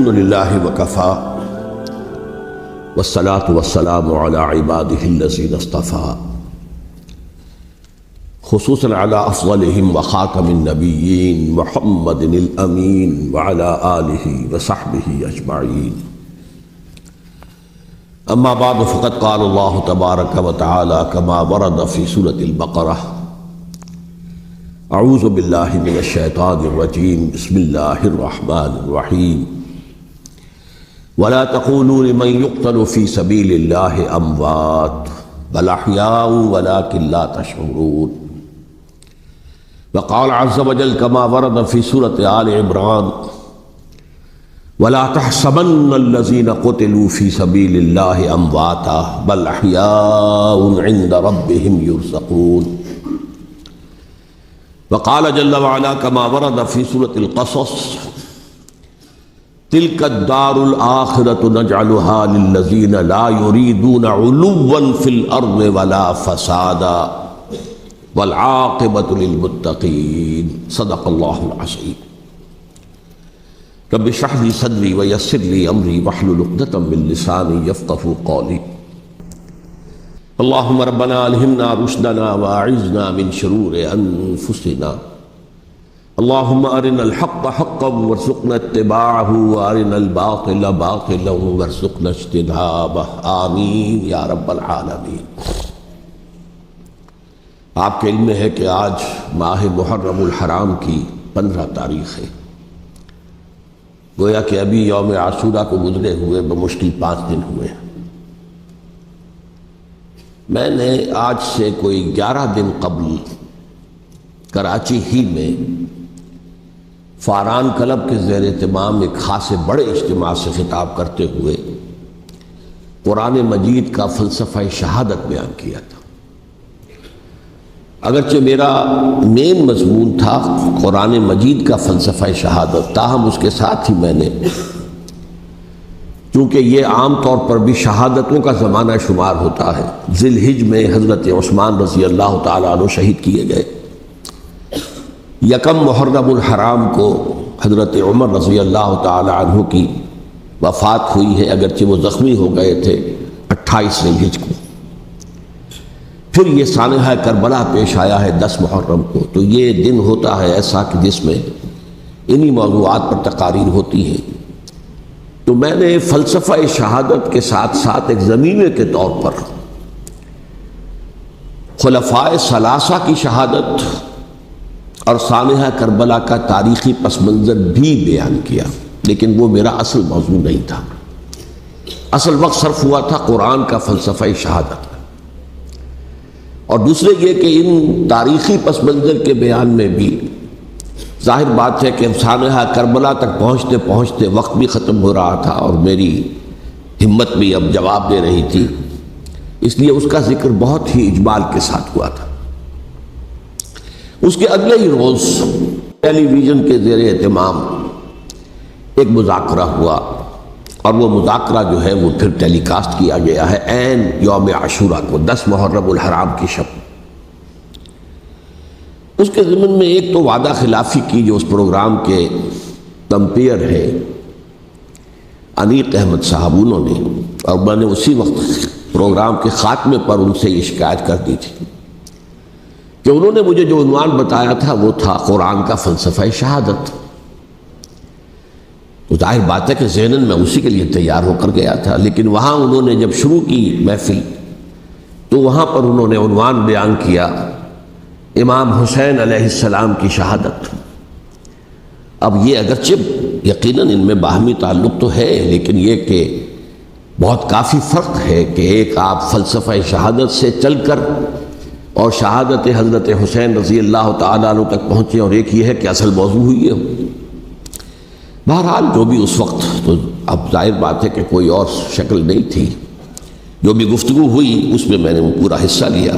للہ وکفا والصلاة والسلام علی عباده الذین اصطفى خصوصاً علی افضلهم وخاتم النبیین محمد الامین وعلی آلہ وصحبہ اجمعین. اما بعد فقد قال اللہ تبارک وتعالی کما ورد فی سورۃ البقرہ اعوذ باللہ من الشیطان الرجیم بسم اللہ الرحمن الرحیم ولا تقولوا لمن يقتل في سبيل الله اموات بل احياء ولكن لا تشعرون. وقال عز وجل كما ورد في سورة آل عمران ولا تحسبن الذين قتلوا في سبيل الله امواتا بل احياء عند ربهم يرزقون. وقال جل وعلا كما ورد في سورة القصص تلك الدار الآخرة نجعلها للذين لا يريدون علوا في الأرض ولا فسادا والعاقبة للمتقين. صدق الله العظيم. رب اشرح لي صدري ويسر لي أمري واحلل عقدة من لساني يفقهوا قولي. اللهم ربنا ألهمنا رشدنا وأعذنا من شرور أنفسنا. اللهم أرنا الحق حقا وارزقنا اتباعه وأرنا الباطل باطلا وارزقنا اجتنابه. آمین یا رب العالمین. آپ کے علم میں ہے کہ آج ماہ محرم الحرام کی 15 تاریخ ہے. گویا کہ ابھی یوم عاشوراء کو گزرے ہوئے بمشکل 5 دن ہوئے ہیں. میں نے آج سے کوئی 11 دن قبل کراچی ہی میں فاران کلب کے زیر اہتمام ایک خاصے بڑے اجتماع سے خطاب کرتے ہوئے قرآن مجید کا فلسفہ شہادت بیان کیا تھا. اگرچہ میرا مین مضمون تھا قرآن مجید کا فلسفہ شہادت، تاہم اس کے ساتھ ہی میں نے، چونکہ یہ عام طور پر بھی شہادتوں کا زمانہ شمار ہوتا ہے، ذی الحجہ میں حضرت عثمان رضی اللہ تعالیٰ عنہ شہید کیے گئے، یکم محرم الحرام کو حضرت عمر رضی اللہ تعالیٰ عنہ کی وفات ہوئی ہے، اگرچہ وہ زخمی ہو گئے تھے 28 ذی الحجہ کو. پھر یہ سانحہ کربلا پیش آیا ہے 10 محرم کو. تو یہ دن ہوتا ہے ایسا کہ جس میں انہی موضوعات پر تقاریر ہوتی ہیں. تو میں نے فلسفہ شہادت کے ساتھ ساتھ ایک زمینے کے طور پر خلفائے ثلاثہ کی شہادت اور سانحہ کربلا کا تاریخی پس منظر بھی بیان کیا، لیکن وہ میرا اصل موضوع نہیں تھا. اصل وقت صرف ہوا تھا قرآن کا فلسفہ شہادت. اور دوسرے یہ کہ ان تاریخی پس منظر کے بیان میں بھی ظاہر بات ہے کہ سانحہ کربلا تک پہنچتے پہنچتے وقت بھی ختم ہو رہا تھا اور میری ہمت بھی اب جواب دے رہی تھی، اس لیے اس کا ذکر بہت ہی اجمال کے ساتھ ہوا تھا. اس کے اگلے ہی روز ٹیلی ویژن کے زیر اہتمام ایک مذاکرہ ہوا، اور وہ مذاکرہ جو ہے وہ پھر ٹیلی کاسٹ کیا گیا ہے عین یوم عاشوراء کو، 10 محرم الحرام کی شب. اس کے ضمن میں ایک تو وعدہ خلافی کی جو اس پروگرام کے کمپیئر ہے انیق احمد صاحب، انہوں نے، اور میں نے اسی وقت پروگرام کے خاتمے پر ان سے یہ شکایت کر دی تھی کہ انہوں نے مجھے جو عنوان بتایا تھا وہ تھا قرآن کا فلسفہ شہادت. تو ظاہر بات ہے کہ ذہناً میں اسی کے لیے تیار ہو کر گیا تھا، لیکن وہاں انہوں نے جب شروع کی محفل تو وہاں پر انہوں نے عنوان بیان کیا امام حسین علیہ السلام کی شہادت. اب یہ اگرچہ یقیناً ان میں باہمی تعلق تو ہے، لیکن یہ کہ بہت کافی فرق ہے کہ ایک آپ فلسفہ شہادت سے چل کر اور شہادت حضرت حسین رضی اللہ تعالیٰ عنہ تک پہنچے، اور ایک یہ ہے کہ اصل موضوع ہوئی ہے. بہرحال جو بھی اس وقت، تو اب ظاہر بات ہے کہ کوئی اور شکل نہیں تھی، جو بھی گفتگو ہوئی اس میں میں نے وہ پورا حصہ لیا.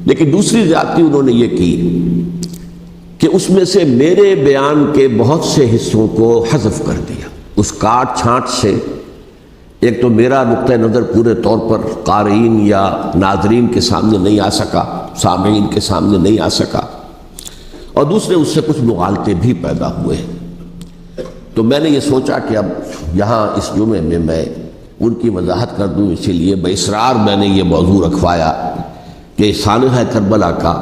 لیکن دوسری زیادتی انہوں نے یہ کی کہ اس میں سے میرے بیان کے بہت سے حصوں کو حذف کر دیا. اس کاٹ چھانٹ سے ایک تو میرا نقطہ نظر پورے طور پر قارئین یا ناظرین کے سامنے نہیں آ سکا، سامعین کے سامنے نہیں آ سکا، اور دوسرے اس سے کچھ مغالطے بھی پیدا ہوئے. تو میں نے یہ سوچا کہ اب یہاں اس جمعے میں میں ان کی وضاحت کر دوں، اسی لیے باصرار میں نے یہ موضوع رکھوایا کہ سانحہ کربلا کا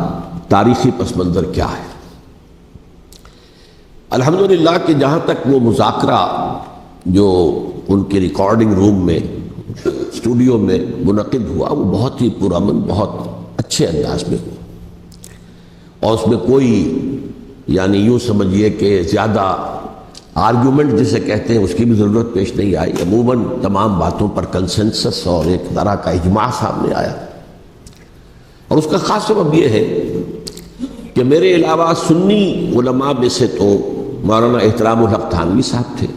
تاریخی پس منظر کیا ہے. الحمدللہ کہ جہاں تک وہ مذاکرہ جو ان کے ریکارڈنگ روم میں اسٹوڈیو میں منعقد ہوا وہ بہت ہی پرامن، بہت اچھے انداز میں ہوا، اور اس میں کوئی یعنی یوں سمجھیے کہ زیادہ آرگیومنٹ جسے کہتے ہیں اس کی بھی ضرورت پیش نہیں آئی. عموماً تمام باتوں پر کنسنسس اور ایک طرح کا اجماع سامنے آیا. اور اس کا خاص سبب یہ ہے کہ میرے علاوہ سنی علماء میں سے تو مولانا احترام الحق تھانوی صاحب تھے،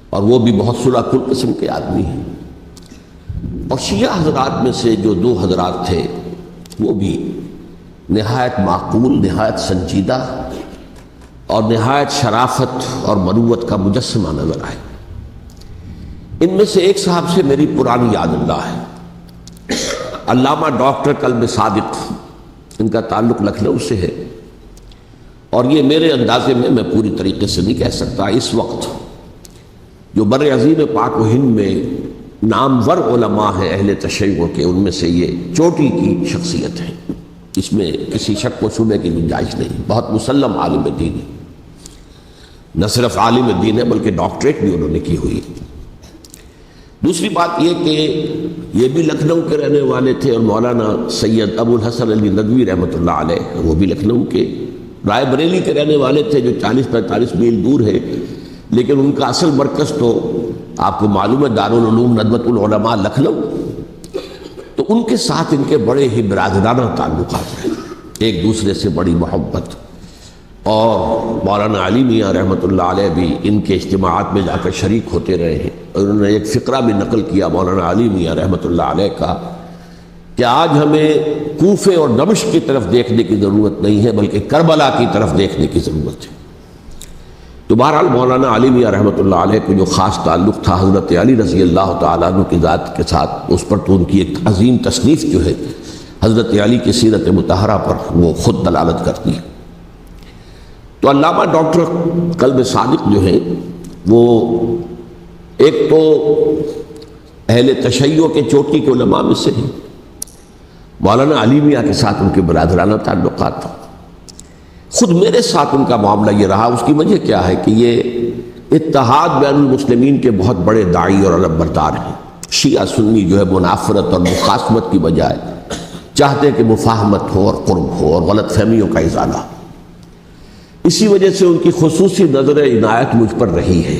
اور وہ بھی بہت صلح کل قسم کے آدمی ہیں، اور شیعہ حضرات میں سے جو دو حضرات تھے وہ بھی نہایت معقول، نہایت سنجیدہ اور نہایت شرافت اور مروت کا مجسمہ نظر آئے. ان میں سے ایک صاحب سے میری پرانی یاد اللہ ہے، علامہ ڈاکٹر کلب صادق. ان کا تعلق لکھنؤ سے ہے، اور یہ میرے اندازے میں پوری طریقے سے نہیں کہہ سکتا، اس وقت جو بر عظیم پاک و ہند میں نامور علماء ہیں اہل تشیع کے، ان میں سے یہ چوٹی کی شخصیت ہے، اس میں کسی شک و شبے کی گنجائش نہیں. بہت مسلم عالم دین ہے، نہ صرف عالم دین ہے بلکہ ڈاکٹریٹ بھی انہوں نے کی ہوئی. دوسری بات یہ کہ یہ بھی لکھنؤ کے رہنے والے تھے، اور مولانا سید ابو الحسن علی ندوی رحمۃ اللہ علیہ وہ بھی لکھنؤ کے، رائے بریلی کے رہنے والے تھے جو 40-45 میل دور ہے، لیکن ان کا اصل مرکز تو آپ کو معلوم ہے دارالعلوم ندوۃ العلماء لکھنؤ. تو ان کے ساتھ ان کے بڑے ہی برادرانہ تعلقات ہیں، ایک دوسرے سے بڑی محبت. اور مولانا علی میاں رحمۃ اللہ علیہ بھی ان کے اجتماعات میں جا کر شریک ہوتے رہے ہیں. اور انہوں نے ایک فقرہ بھی نقل کیا مولانا علی میاں رحمۃ اللہ علیہ کا کہ آج ہمیں کوفے اور دمشق کی طرف دیکھنے کی ضرورت نہیں ہے بلکہ کربلا کی طرف دیکھنے کی ضرورت ہے. تو بہرحال مولانا علی میاں رحمۃ اللہ علیہ کو جو خاص تعلق تھا حضرت علی رضی اللہ تعالیٰ عنہ کی ذات کے ساتھ، اس پر تو ان کی ایک عظیم تصنیف جو ہے حضرت علی کی سیرت مطہرہ پر وہ خود دلالت کرتی ہے. تو علامہ ڈاکٹر کلب صادق جو ہیں وہ ایک تو اہل تشیع کے چوٹی کے علماء میں سے ہیں. مولانا علی میاں کے ساتھ ان کے برادرانہ تعلقات تھا. خود میرے ساتھ ان کا معاملہ یہ رہا. اس کی وجہ کیا ہے کہ یہ اتحاد بین المسلمین کے بہت بڑے داعی اور علم بردار ہیں. شیعہ سنی جو ہے منافرت اور مخاصمت کی بجائے چاہتے کہ مفاہمت ہو اور قرب ہو اور غلط فہمیوں کا ازالہ. اسی وجہ سے ان کی خصوصی نظر عنایت مجھ پر رہی ہے.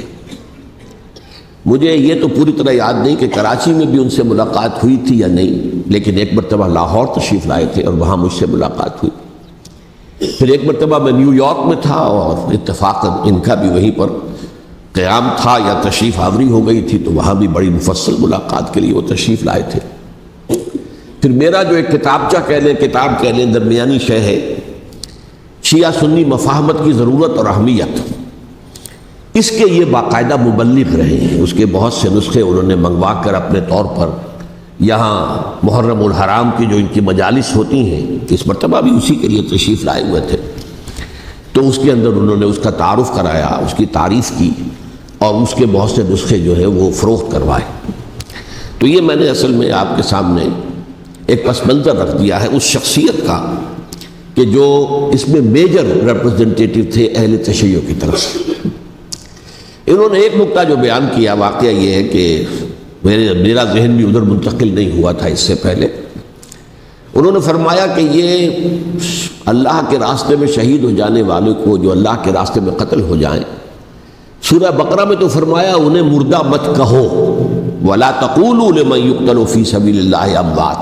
مجھے یہ تو پوری طرح یاد نہیں کہ کراچی میں بھی ان سے ملاقات ہوئی تھی یا نہیں، لیکن ایک مرتبہ لاہور تشریف لائے تھے اور وہاں مجھ سے ملاقات ہوئی. پھر ایک مرتبہ میں نیو یارک میں تھا اور اتفاقاً ان کا بھی وہیں پر قیام تھا یا تشریف آوری ہو گئی تھی، تو وہاں بھی بڑی مفصل ملاقات کے لیے وہ تشریف لائے تھے. پھر میرا جو ایک کتابچہ کتاب کہہ لیں درمیانی شے ہے، شیعہ سنی مفاہمت کی ضرورت اور اہمیت، اس کے یہ باقاعدہ مبلغ رہے ہیں. اس کے بہت سے نسخے انہوں نے منگوا کر اپنے طور پر یہاں محرم الحرام کی جو ان کی مجالس ہوتی ہیں، اس مرتبہ بھی اسی کے لیے تشریف لائے ہوئے تھے، تو اس کے اندر انہوں نے اس کا تعارف کرایا، اس کی تعریف کی، اور اس کے بہت سے نسخے جو ہے وہ فروخت کروائے. تو یہ میں نے اصل میں آپ کے سامنے ایک پس منظر رکھ دیا ہے اس شخصیت کا کہ جو اس میں میجر ریپرزنٹیٹیو تھے اہل تشیع کی طرف سے. انہوں نے ایک نقطہ جو بیان کیا، واقعہ یہ ہے کہ میرا ذہن بھی ادھر منتقل نہیں ہوا تھا اس سے پہلے. انہوں نے فرمایا کہ یہ اللہ کے راستے میں شہید ہو جانے والے کو جو اللہ کے راستے میں قتل ہو جائیں، سورہ بقرہ میں تو فرمایا انہیں مردہ مت کہو، وَلَا تَقُولُوا لِمَن يُقْتَلُ فِي سَبِيلِ اللَّهِ أَمْوَاتٌ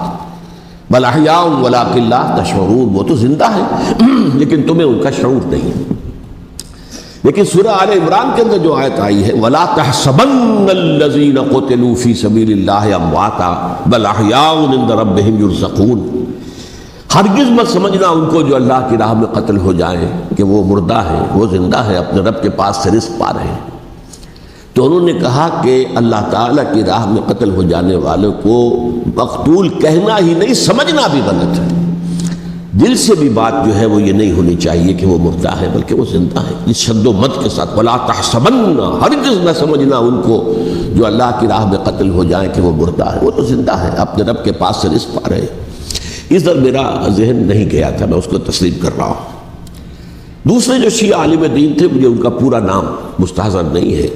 بَلْ أَحْيَاءٌ وَلَٰكِن لَّا تَشْعُرُونَ. وہ تو زندہ ہیں لیکن تمہیں ان کا شعور نہیں. لیکن سورہ آل عمران کے اندر جو آیت آئی ہے وَلَا تَحْسَبَنَّ الَّذِينَ قُتِلُوا فِي سَبِيلِ اللَّهِ أَمْوَاتًا بَلْ أَحْيَاءٌ عِندَ رَبِّهِمْ يُرْزَقُونَ. ہرگز مت سمجھنا ان کو جو اللہ کی راہ میں قتل ہو جائیں کہ وہ مردہ ہیں، وہ زندہ ہیں، اپنے رب کے پاس سے رزق پا رہے ہیں. تو انہوں نے کہا کہ اللہ تعالیٰ کی راہ میں قتل ہو جانے والوں کو مقتول کہنا ہی نہیں، سمجھنا بھی غلط ہے. دل سے بھی بات جو ہے وہ یہ نہیں ہونی چاہیے کہ وہ مردہ ہے، بلکہ وہ زندہ ہے، اس شد و مد کے ساتھ وَلَا تَحْسَبَنَّ، ہرگز نہ سمجھنا ان کو جو اللہ کی راہ میں قتل ہو جائیں کہ وہ مردہ ہے، وہ تو زندہ ہے، اپنے رب کے پاس سے رزق پا رہے ہیں۔ اس در میرا ذہن نہیں گیا تھا، میں اس کو تسلیم کر رہا ہوں۔ دوسرے جو شیعہ عالم دین تھے، مجھے ان کا پورا نام مستحضر نہیں ہے،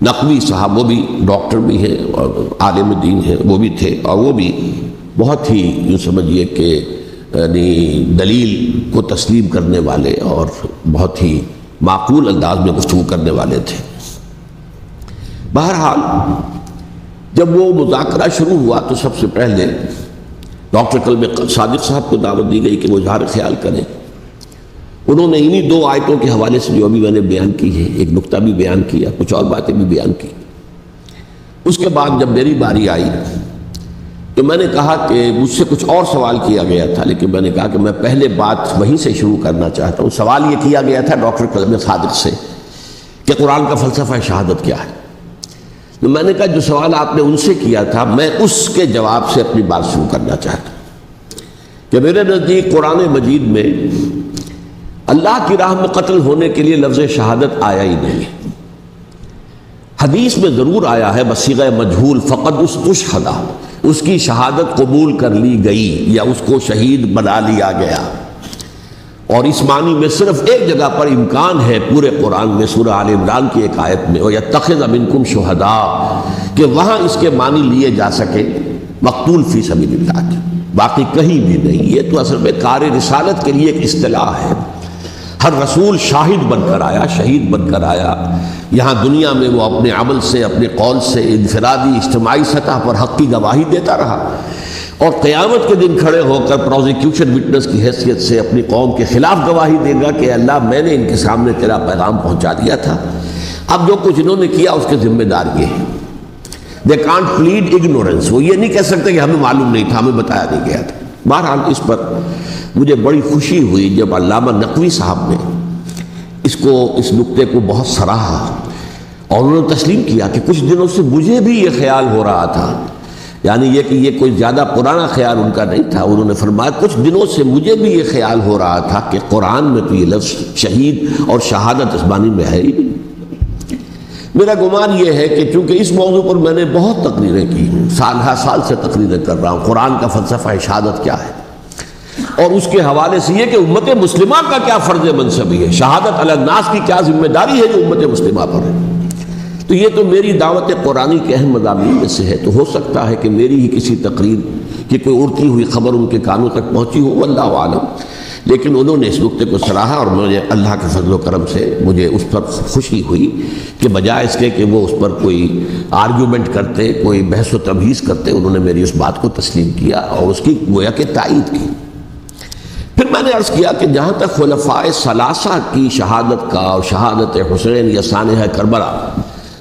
نقوی صاحب، وہ بھی ڈاکٹر بھی ہیں اور عالم دین ہیں، وہ بھی تھے، اور وہ بھی بہت ہی یوں سمجھیے کہ یعنی دلیل کو تسلیم کرنے والے اور بہت ہی معقول انداز میں گفتگو کرنے والے تھے۔ بہرحال جب وہ مذاکرہ شروع ہوا تو سب سے پہلے ڈاکٹر کلب صادق صاحب کو دعوت دی گئی کہ وہ اظہار خیال کریں۔ انہوں نے انہی 2 آیتوں کے حوالے سے جو ابھی میں نے بیان کی ہے، ایک نقطہ بھی بیان کیا، کچھ اور باتیں بھی بیان کی۔ اس کے بعد جب میری باری آئی تو میں نے کہا کہ مجھ سے کچھ اور سوال کیا گیا تھا، لیکن میں نے کہا کہ میں پہلے بات وہیں سے شروع کرنا چاہتا ہوں۔ سوال یہ کیا گیا تھا ڈاکٹر کلب صادق سے کہ قرآن کا فلسفہ شہادت کیا ہے۔ تو میں نے کہا جو سوال آپ نے ان سے کیا تھا، میں اس کے جواب سے اپنی بات شروع کرنا چاہتا ہوں کہ میرے نزدیک قرآن مجید میں اللہ کی راہ میں قتل ہونے کے لیے لفظ شہادت آیا ہی نہیں۔ حدیث میں ضرور آیا ہے بصیغہ مجہول، فقد استشہدہ، اس کی شہادت قبول کر لی گئی یا اس کو شہید بنا لیا گیا، اور اس معنی میں صرف ایک جگہ پر امکان ہے پورے قرآن میں، سورہ آل عمران کی ایک آیت میں، وَيَتَّخِذَ مِنْكُمْ شُهَدَاءَ، کہ وہاں اس کے معنی لیے جا سکے مقتول فی سبیل اللہ کے، باقی کہیں بھی نہیں۔ یہ تو اصل میں کار رسالت کے لیے ایک اصطلاح ہے۔ ہر رسول شاہد بن کر آیا، شہید بن کر آیا، یہاں دنیا میں وہ اپنے عمل سے، اپنے قول سے، انفرادی اجتماعی سطح پر حق کی گواہی دیتا رہا، اور قیامت کے دن کھڑے ہو کر پروزیکیوشن وٹنس کی حیثیت سے اپنی قوم کے خلاف گواہی دے گا کہ اللہ میں نے ان کے سامنے تیرا پیغام پہنچا دیا تھا، اب جو کچھ انہوں نے کیا اس کے ذمہ دار یہ ہے۔ دے کانٹ پلیڈ اگنورنس، وہ یہ نہیں کہہ سکتے کہ ہمیں معلوم نہیں تھا، ہمیں بتایا نہیں گیا تھا۔ بہرحال اس پر مجھے بڑی خوشی ہوئی جب علامہ نقوی صاحب نے اس نقطے کو بہت سراہا، اور انہوں نے تسلیم کیا کہ کچھ دنوں سے مجھے بھی یہ خیال ہو رہا تھا، یعنی یہ کہ یہ کوئی زیادہ پرانا خیال ان کا نہیں تھا۔ انہوں نے فرمایا کچھ دنوں سے مجھے بھی یہ خیال ہو رہا تھا کہ قرآن میں تو یہ لفظ شہید اور شہادت اس معنی میں ہے ہی نہیں۔ میرا گمان یہ ہے کہ چونکہ اس موضوع پر میں نے بہت تقریریں کی، سال ہر سال سے تقریریں کر رہا ہوں، قرآن کا فلسفہ شہادت کیا ہے، اور اس کے حوالے سے یہ کہ امت مسلمہ کا کیا فرض منصبی ہے، شہادت علی الناس کی کیا ذمہ داری ہے جو امت مسلمہ پر ہے۔ تو یہ تو میری دعوت قرآنی کے اہم مضامین میں سے ہے، تو ہو سکتا ہے کہ میری ہی کسی تقریر کی کوئی اڑتی ہوئی خبر ان کے کانوں تک پہنچی ہو، واللہ عالم، لیکن انہوں نے اس نقطے کو سراہا، اور مجھے اللہ کے فضل و کرم سے مجھے اس پر خوشی ہوئی کہ بجائے اس کے کہ وہ اس پر کوئی آرگیومنٹ کرتے، کوئی بحث و تبحیث کرتے، انہوں نے میری اس بات کو تسلیم کیا اور اس کی گویا کہ تائید کی۔ پھر میں نے عرض کیا کہ جہاں تک خلفائے ثلاثہ کی شہادت کا اور شہادت حسین یا سانحہ کربلا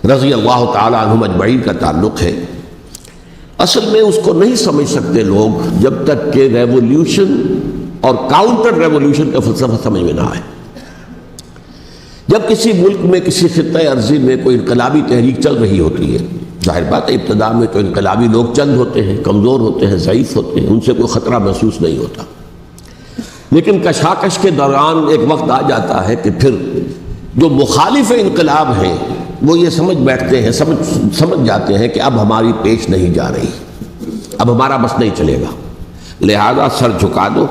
رضی اللہ تعالی عنہم اجمعین کا تعلق ہے، اصل میں اس کو نہیں سمجھ سکتے لوگ جب تک کہ ریولیوشن اور کاؤنٹر ریولیوشن کا فلسفہ سمجھ میں نہ آئے۔ جب کسی ملک میں کسی خطہ ارضی میں کوئی انقلابی تحریک چل رہی ہوتی ہے، ظاہر بات ہے ابتدا میں تو انقلابی لوگ چند ہوتے ہیں، کمزور ہوتے ہیں، ضعیف ہوتے ہیں، ان سے کوئی خطرہ محسوس نہیں ہوتا، لیکن کشاکش کے دوران ایک وقت آ جاتا ہے کہ پھر جو مخالف انقلاب ہیں وہ یہ سمجھ بیٹھتے ہیں، سمجھ جاتے ہیں کہ اب ہماری پیش نہیں جا رہی، اب ہمارا بس نہیں چلے گا، لہذا سر جھکا دو۔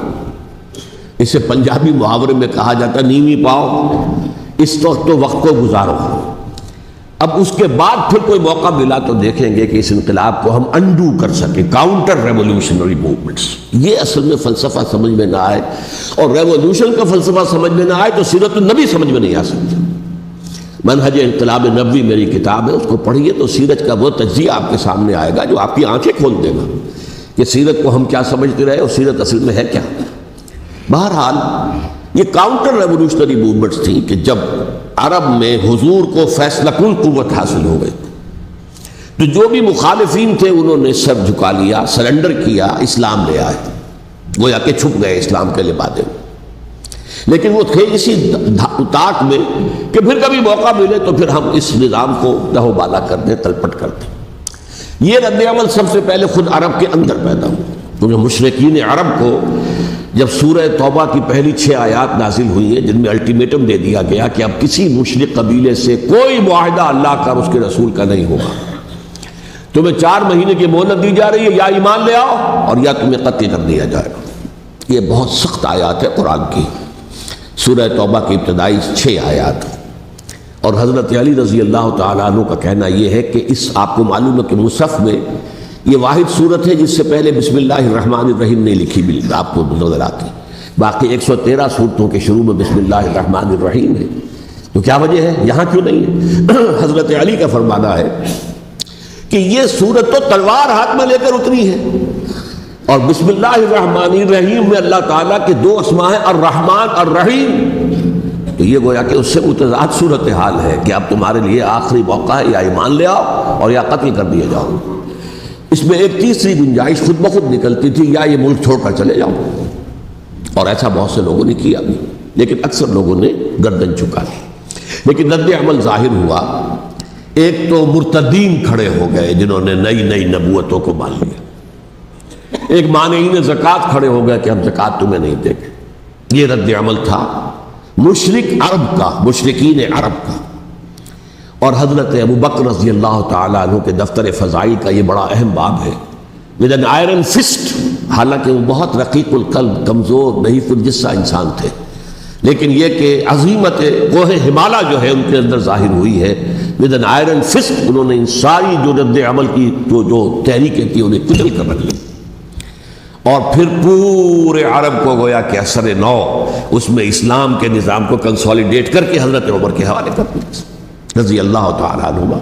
اسے پنجابی محاورے میں کہا جاتا ہے نیوی پاؤ، اس وقت تو وقت کو گزارو۔ اب اس کے بعد پھر کوئی موقع ملا تو دیکھیں گے کہ اس انقلاب کو ہم انڈو کر سکیں، کاؤنٹر ریولیوشنری موومنٹس۔ یہ اصل میں فلسفہ سمجھ میں نہ آئے اور ریولیوشن کا فلسفہ سمجھ میں نہ آئے تو سیرت النبی سمجھ میں نہیں آ سکتی۔ منہج انقلاب نبوی میری کتاب ہے، اس کو پڑھیے تو سیرت کا وہ تجزیہ آپ کے سامنے آئے گا جو آپ کی آنکھیں کھول دے گا کہ سیرت کو ہم کیا سمجھتے رہے اور سیرت اصل میں ہے کیا۔ بہرحال یہ کاؤنٹر ریولیوشنری موومنٹس تھیں کہ جب عرب میں حضور کو فیصلہ کن قوت حاصل ہو گئی تو جو بھی مخالفین تھے انہوں نے سر جھکا لیا، سرنڈر کیا، اسلام لے آئے، گویا کہ چھپ گئے اسلام کے لبادے میں۔ لیکن وہ تھے اسی طاق میں کہ پھر کبھی موقع ملے تو پھر ہم اس نظام کو دہو بالا کر دیں، تلپٹ کر دیں۔ یہ رد عمل سب سے پہلے خود عرب کے اندر پیدا ہوا، کیونکہ مشرکین عرب کو جب سورہ توبہ کی پہلی 6 آیات نازل ہوئی ہیں جن میں الٹیمیٹم دے دیا گیا کہ اب کسی مشرک قبیلے سے کوئی معاہدہ اللہ کا اور اس کے رسول کا نہیں ہوگا، تمہیں 4 مہینے کی مہلت دی جا رہی ہے، یا ایمان لے آؤ اور یا تمہیں قتل کر دیا جائے گا۔ یہ بہت سخت آیات ہے قرآن کی، سورہ توبہ کی ابتدائی 6 آیات۔ اور حضرت علی رضی اللہ تعالیٰ عنہ کا کہنا یہ ہے کہ اس آپ کو معلوم ہے کہ مصحف میں یہ واحد صورت ہے جس سے پہلے بسم اللہ الرحمن الرحیم نہیں لکھی، آپ کو نظر آتی، باقی 113 صورتوں کے شروع میں بسم اللہ الرحمن الرحیم ہے۔ تو کیا وجہ ہے یہاں کیوں نہیں ہے؟ حضرت علی کا فرمانا ہے کہ یہ صورت تو تلوار ہاتھ میں لے کر اتری ہے، اور بسم اللہ الرحمن الرحیم میں اللہ تعالیٰ کے 2 اسماء ہیں، الرحمن الرحیم، تو یہ گویا کہ اس سے متضاد صورتحال ہے کہ اب تمہارے لیے آخری موقع ہے، یا ایمان لے آؤ اور یا قتل کر دیے جاؤ۔ اس میں ایک تیسری گنجائش خود بخود نکلتی تھی، یا یہ ملک چھوڑ کر چلے جاؤ، اور ایسا بہت سے لوگوں نے کیا بھی، لیکن اکثر لوگوں نے گردن چکا لی۔ لیکن رد عمل ظاہر ہوا، ایک تو مرتدین کھڑے ہو گئے جنہوں نے نئی نبوتوں کو مان لیا، ایک مانعین زکوٰۃ کھڑے ہو گئے کہ ہم زکوٰۃ تمہیں نہیں دیں گے۔ یہ رد عمل تھا مشرک عرب کا، مشرکین عرب کا۔ اور حضرت ابو بکر رضی اللہ تعالیٰ عنہ کے دفتر فضائل کا یہ بڑا اہم باب ہے، ود این آئرن فسٹ، حالانکہ وہ بہت رقیق القلب، کمزور، ضعیف الجسہ انسان تھے، لیکن یہ کہ عظیمت کوہ ہمالیہ جو ہے ان کے اندر ظاہر ہوئی ہے، ود این آئرن فسٹ انہوں نے ان ساری جو رد عمل کی جو تحریکیں تھی انہیں کچل کر رکھ لی، اور پھر پورے عرب کو گویا کہ اثر نو اس میں اسلام کے نظام کو کنسولیڈیٹ کر کے حضرت عمر کے حوالے کر دیا رضی اللہ تعالیٰ عنہ۔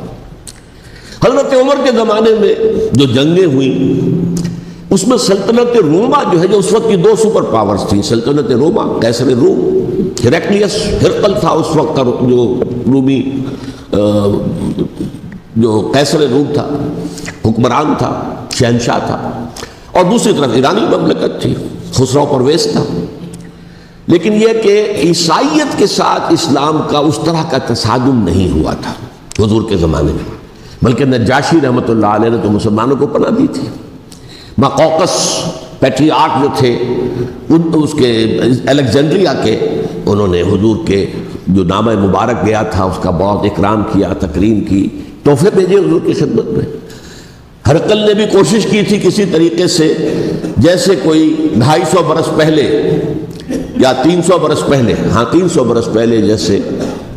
حضرت عمر کے زمانے میں جو جنگیں ہوئیں اس میں سلطنت روما جو ہے، جو اس وقت کی 2 سپر پاورز تھیں، سلطنت روما قیصر روم، ہیرقلیس ہرقل تھا اس وقت کا جو رومی جو قیصر روم تھا، حکمران تھا، شہنشاہ تھا، اور دوسری طرف ایرانی مملکت تھی، خسرو پرویز تھا۔ لیکن یہ کہ عیسائیت کے ساتھ اسلام کا اس طرح کا تصادم نہیں ہوا تھا حضور کے زمانے میں، بلکہ نجاشی رحمۃ اللہ علیہ نے تو مسلمانوں کو پناہ دی تھی۔ مقوقس پیٹریارک جو تھے اس کے الیگزینڈریا کے، انہوں نے حضور کے جو نامہ مبارک گیا تھا اس کا بہت اکرام کیا، تکریم کی، تحفے بھیجے حضور کی خدمت میں۔ ہرقل نے بھی کوشش کی تھی کسی طریقے سے، جیسے کوئی 250 برس پہلے یا 300 برس پہلے، 300 برس پہلے جیسے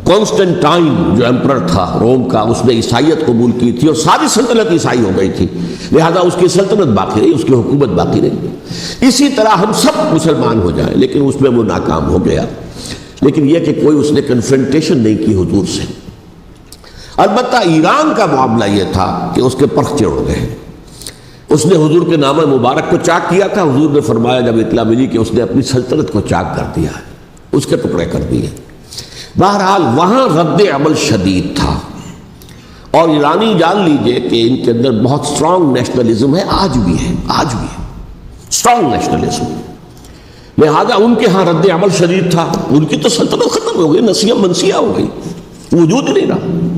کانسٹنٹائن جو ایمپرر تھا روم کا، اس نے عیسائیت قبول کی تھی اور ساری سلطنت عیسائی ہو گئی تھی، لہذا اس کی سلطنت باقی رہی، اس کی حکومت باقی رہی۔ اسی طرح ہم سب مسلمان ہو جائیں، لیکن اس میں وہ ناکام ہو گیا۔ لیکن یہ کہ کوئی اس نے کنفرنٹیشن نہیں کی حضور سے۔ البتہ ایران کا معاملہ یہ تھا کہ اس کے پرخ چڑھ گئے، اس نے حضور کے نامہ مبارک کو چاک کیا تھا، حضور نے فرمایا جب اطلاع ملی کہ اس نے اپنی سلطنت کو چاک کر دیا ہے، اس کے ٹکڑے کر دیے۔ بہرحال وہاں رد عمل شدید تھا، اور ایرانی جان لیجئے کہ ان کے اندر بہت سٹرانگ نیشنلزم ہے، آج بھی ہے سٹرانگ نیشنلزم، لہذا ان کے ہاں رد عمل شدید تھا۔ ان کی تو سلطنت ختم ہو گئی، نسیہ منسیہ ہو گئی، وجود ہی نہیں رہا۔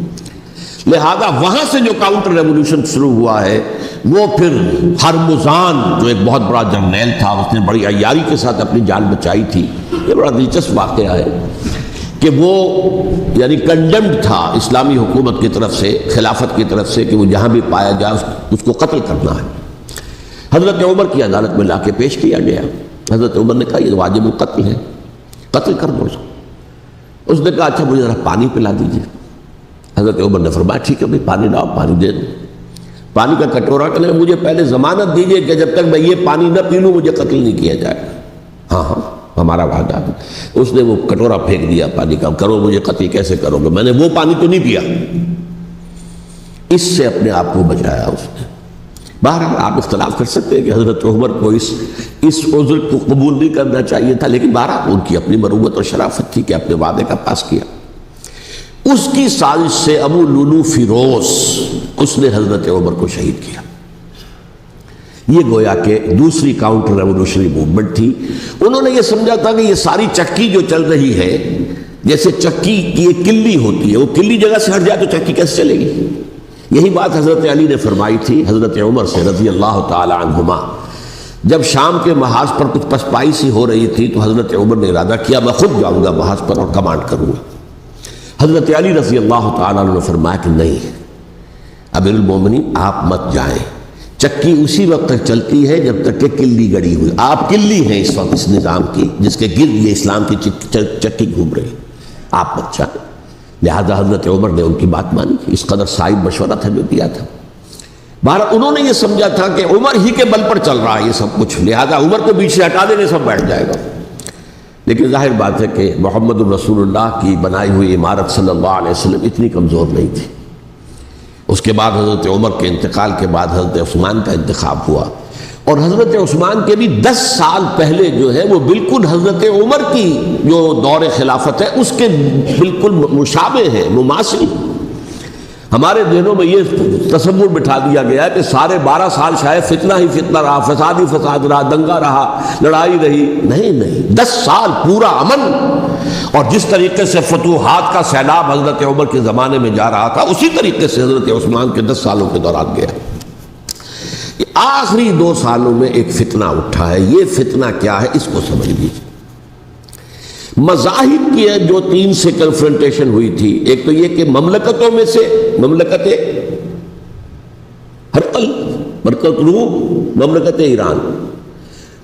لہذا وہاں سے جو کاؤنٹر ریولوشن شروع ہوا ہے وہ پھر ہرمزان جو ایک بہت بڑا جرنیل تھا، اس نے بڑی عیاری کے ساتھ اپنی جان بچائی تھی۔ یہ بڑا دلچسپ واقعہ ہے کہ وہ یعنی کنڈمڈ تھا اسلامی حکومت کی طرف سے، خلافت کی طرف سے، کہ وہ جہاں بھی پایا جائے اس کو قتل کرنا ہے۔ حضرت عمر کی عدالت میں لا کے پیش کیا گیا، حضرت عمر نے کہا یہ واجب القتل ہے، قتل کر دو۔ اس نے کہا اچھا مجھے ذرا پانی پلا دیجیے۔ حضرت عمر نے فرمایا ٹھیک ہے بھائی، پانی لاؤ، پانی دے دو۔ پانی کا کٹورا کرنے میں مجھے پہلے ضمانت دیجیے کہ جب تک میں یہ پانی نہ پی لوں مجھے قتل نہیں کیا جائے گا۔ ہاں ہمارا وعدہ۔ اس نے وہ کٹورا پھینک دیا پانی کا، کرو مجھے قتل کیسے کرو گے، میں نے وہ پانی تو نہیں پیا۔ اس سے اپنے آپ کو بچایا اس نے۔ بہرحال آپ اختلاف کر سکتے ہیں کہ حضرت عمر کو اس عذر کو قبول نہیں کرنا چاہیے تھا، لیکن بہرحال ان کی اپنی مروت اور شرافت تھی کہ اپنے وعدے کا پاس کیا۔ اس کی سازش سے ابو لولو فیروز اس نے حضرت عمر کو شہید کیا۔ یہ گویا کہ دوسری کاؤنٹر ریولوشنری موومنٹ تھی۔ انہوں نے یہ سمجھا تھا کہ یہ ساری چکی جو چل رہی ہے، جیسے چکی کی ایک کلی ہوتی ہے، وہ کلی جگہ سے ہٹ جائے تو چکی کیسے چلے گی؟ یہی بات حضرت علی نے فرمائی تھی حضرت عمر سے رضی اللہ تعالی عنہما جب شام کے محاذ پر کچھ پسپائی سی ہو رہی تھی تو حضرت عمر نے ارادہ کیا میں خود جاؤں گا محاذ پر اور کمانڈ کروں گا۔ حضرت علی رضی اللہ تعالیٰ عنہ نے فرمایا کہ نہیں امیر المومنین آپ مت جائیں، چکی اسی وقت تک چلتی ہے جب تک کہ کلی گڑی ہوئی، آپ کلی ہیں اس وقت اس نظام کی جس کے گرد یہ اسلام کی چکی گھوم رہی، آپ مت جائیں۔ لہذا حضرت عمر نے ان کی بات مانی، اس قدر صائب مشورہ تھا جو دیا تھا۔ بہرحال انہوں نے یہ سمجھا تھا کہ عمر ہی کے بل پر چل رہا ہے یہ سب کچھ، لہذا عمر کو بیچ سے ہٹا دینے سب بیٹھ جائے گا۔ لیکن ظاہر بات ہے کہ محمد الرسول اللہ کی بنائی ہوئی عمارت صلی اللہ علیہ وسلم اتنی کمزور نہیں تھی۔ اس کے بعد حضرت عمر کے انتقال کے بعد حضرت عثمان کا انتخاب ہوا، اور حضرت عثمان کے بھی 10 سال پہلے جو ہے وہ بالکل حضرت عمر کی جو دور خلافت ہے اس کے بالکل مشابہ ہے، مماثل۔ ہمارے ذہنوں میں یہ تصور بٹھا دیا گیا ہے کہ سارے 12 سال شاید فتنہ ہی فتنہ رہا، فساد ہی فساد رہا، دنگا رہا، لڑائی رہی۔ نہیں، 10 سال پورا امن، اور جس طریقے سے فتوحات کا سیلاب حضرت عمر کے زمانے میں جا رہا تھا اسی طریقے سے حضرت عثمان کے 10 سالوں کے دوران گیا۔ آخری 2 سالوں میں ایک فتنہ اٹھا ہے، یہ فتنہ کیا ہے اس کو سمجھ لیجیے۔ مذاہب کی ہے جو 3 سے کنفرنٹیشن ہوئی تھی، ایک تو یہ کہ مملکتوں میں سے مملکت ہرقل، مملکت روم، مملکت ایران،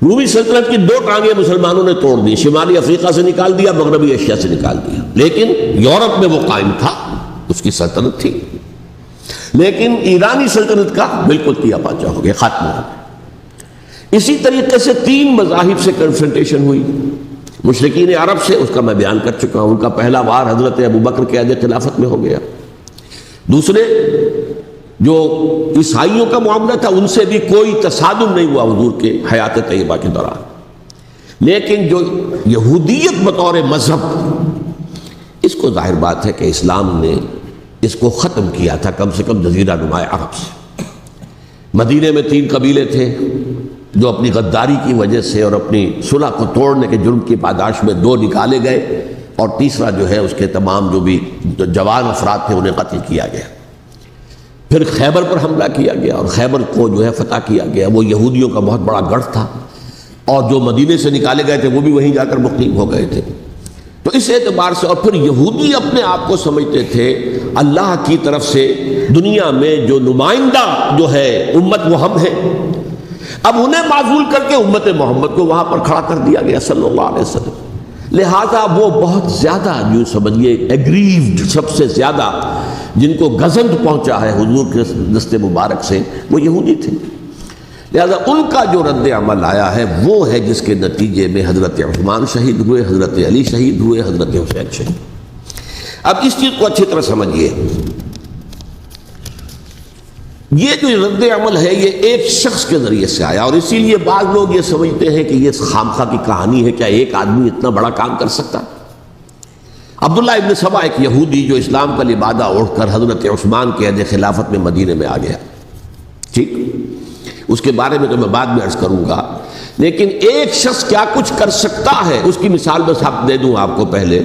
رومی سلطنت کی 2 ٹانگیں مسلمانوں نے توڑ دی، شمالی افریقہ سے نکال دیا، مغربی ایشیا سے نکال دیا، لیکن یورپ میں وہ قائم تھا، اس کی سلطنت تھی، لیکن ایرانی سلطنت کا بالکل کیا پاچا ہو گیا، ختم ہو گیا۔ اسی طریقے سے 3 مذاہب سے کنفرنٹیشن ہوئی، مشرکین عرب سے، اس کا میں بیان کر چکا ہوں، ان کا پہلا وار حضرت ابوبکر کے عہد خلافت میں ہو گیا۔ دوسرے جو عیسائیوں کا معاملہ تھا ان سے بھی کوئی تصادم نہیں ہوا حضور کے حیات طیبہ کے دوران، لیکن جو یہودیت بطور مذہب، اس کو ظاہر بات ہے کہ اسلام نے اس کو ختم کیا تھا کم سے کم جزیرہ نما عرب سے۔ مدینے میں 3 قبیلے تھے جو اپنی غداری کی وجہ سے اور اپنی صلح کو توڑنے کے جرم کی پاداش میں 2 نکالے گئے، اور تیسرا جو ہے اس کے تمام جو بھی جوان افراد تھے انہیں قتل کیا گیا۔ پھر خیبر پر حملہ کیا گیا اور خیبر کو جو ہے فتح کیا گیا، وہ یہودیوں کا بہت بڑا گڑھ تھا، اور جو مدینے سے نکالے گئے تھے وہ بھی وہیں جا کر مقیم ہو گئے تھے۔ تو اس اعتبار سے، اور پھر یہودی اپنے آپ کو سمجھتے تھے اللہ کی طرف سے دنیا میں جو نمائندہ جو ہے امت وہ ہم ہیں، اب انہیں معزول کر کے امت محمد کو وہاں پر کھڑا کر دیا گیا صلی اللہ علیہ وسلم۔ لہذا وہ بہت زیادہ جو سمجھیے ایگریوڈ، سب سے زیادہ جن کو گزند پہنچا ہے حضور کے دست مبارک سے، وہ یہودی تھے۔ لہذا ان کا جو رد عمل آیا ہے وہ ہے جس کے نتیجے میں حضرت عثمان شہید ہوئے، حضرت علی شہید ہوئے، حضرت حسین شہید۔ اب اس چیز کو اچھی طرح سمجھیے، یہ جو رد عمل ہے یہ ایک شخص کے ذریعے سے آیا، اور اسی لیے بعض لوگ یہ سمجھتے ہیں کہ یہ خامخواہ کی کہانی ہے، کیا ایک آدمی اتنا بڑا کام کر سکتا؟ عبداللہ ابن سبا ایک یہودی جو اسلام کا لبادہ اوڑھ کر حضرت عثمان کے عہد خلافت میں مدینے میں آ گیا، ٹھیک، اس کے بارے میں تو میں بعد میں عرض کروں گا، لیکن ایک شخص کیا کچھ کر سکتا ہے اس کی مثال بس آپ دے دوں آپ کو۔ پہلے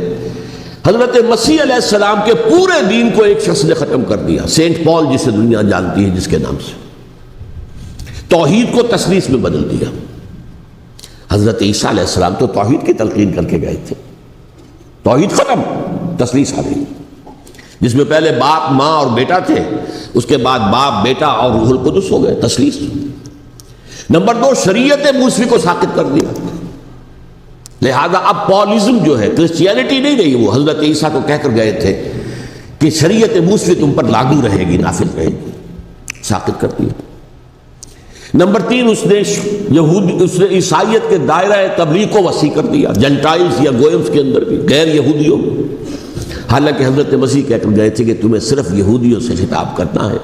حضرت مسیح علیہ السلام کے پورے دین کو ایک شخص نے ختم کر دیا، سینٹ پال جسے دنیا جانتی ہے جس کے نام سے، توحید کو تثلیث میں بدل دیا۔ حضرت عیسیٰ علیہ السلام تو توحید کی تلقین کر کے گئے تھے، توحید ختم، تثلیث آ گئی، جس میں پہلے باپ ماں اور بیٹا تھے، اس کے بعد باپ بیٹا اور روح القدس ہو گئے، تثلیث۔ نمبر 2، شریعت موسوی کو ساقط کر دیا، لہذا اب پالزم جو ہے، کرسچینٹی نہیں رہی، وہ حضرت عیسیٰ کو کہہ کر گئے تھے کہ شریعت موسوی تم پر لاگو رہے گی، نافذ رہے گی، ساقط کر دیا۔ نمبر 3، اس نے عیسائیت کے دائرہ تبلیغ کو وسیع کر دیا، جنٹائلز یا گوئمز کے اندر بھی، غیر یہودیوں میں، حالانکہ حضرت مسیح کہہ کر گئے تھے کہ تمہیں صرف یہودیوں سے خطاب کرنا ہے،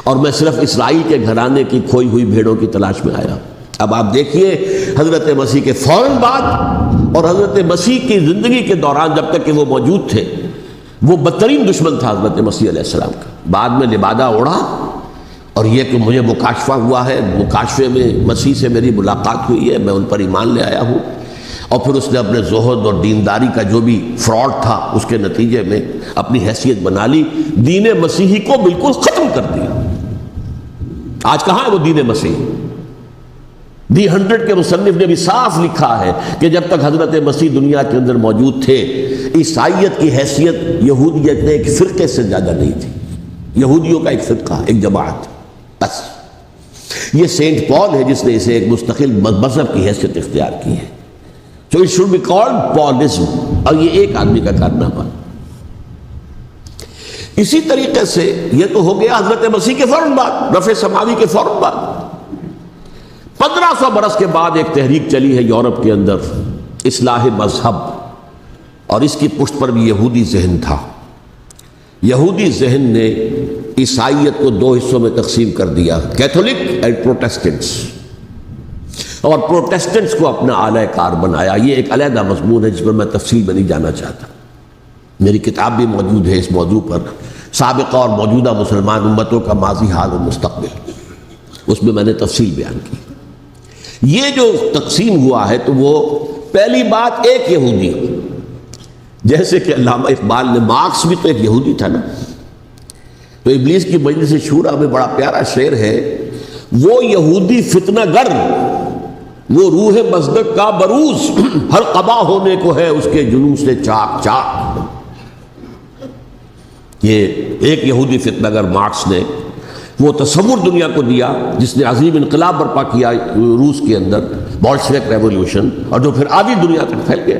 اور میں صرف اسرائیل کے گھرانے کی کھوئی ہوئی بھیڑوں کی تلاش میں آیا۔ اب آپ دیکھیے حضرت مسیح کے فوراً بعد اور حضرت مسیح کی زندگی کے دوران جب تک کہ وہ موجود تھے، وہ بدترین دشمن تھا حضرت مسیح علیہ السلام کا۔ بعد میں لبادہ اوڑھا، اور یہ کہ مجھے مکاشفہ ہوا ہے، مکاشفے میں مسیح سے میری ملاقات ہوئی ہے، میں ان پر ایمان لے آیا ہوں، اور پھر اس نے اپنے زہد اور دینداری کا جو بھی فراڈ تھا اس کے نتیجے میں اپنی حیثیت بنا لی، دین مسیحی کو بالکل ختم کر دیا۔ آج کہاں ہے وہ دین مسیح؟ دی 100 کے مصنف نے بھی صاف لکھا ہے کہ جب تک حضرت مسیح دنیا کے اندر موجود تھے عیسائیت کی حیثیت یہودیت نے ایک فرقے سے زیادہ نہیں تھی، یہودیوں کا ایک فرقہ، ایک جماعت بس۔ یہ سینٹ پال ہے جس نے اسے ایک مستقل مذہب کی حیثیت اختیار کی ہے، so it should be called Paulism، اور یہ ایک آدمی کا کارنامہ۔ اسی طریقے سے یہ تو ہو گیا حضرت مسیح کے فوراً بعد، رفع سماوی کے فوراً بعد۔ 1500 برس کے بعد ایک تحریک چلی ہے یورپ کے اندر، اصلاح مذہب، اور اس کی پشت پر بھی یہودی ذہن تھا۔ یہودی ذہن نے عیسائیت کو 2 حصوں میں تقسیم کر دیا، کیتھولک اینڈ پروٹیسٹنٹس، اور پروٹیسٹنٹس کو اپنا اعلی کار بنایا۔ یہ ایک علیحدہ مضمون ہے جس پر میں تفصیل میں نہیں جانا چاہتا، میری کتاب بھی موجود ہے اس موضوع پر، سابقہ اور موجودہ مسلمان امتوں کا ماضی، حال اور مستقبل، اس میں میں نے تفصیل بیان کی۔ یہ جو تقسیم ہوا ہے تو وہ پہلی بات ایک یہودی، جیسے کہ علامہ اقبال نے، مارکس بھی تو ایک یہودی تھا نا، تو ابلیس کی مجلس شورا میں بڑا پیارا شعر ہے، وہ یہودی فتنہ گر، وہ روح مصدق کا بروز، ہر قبا ہونے کو ہے اس کے جنون سے چاک چاک۔ یہ ایک یہودی فتنہ گر مارکس نے وہ تصور دنیا کو دیا جس نے عظیم انقلاب برپا کیا روس کے اندر، بولشوک ریولوشن، اور جو پھر آدھی دنیا تک پھیل گیا۔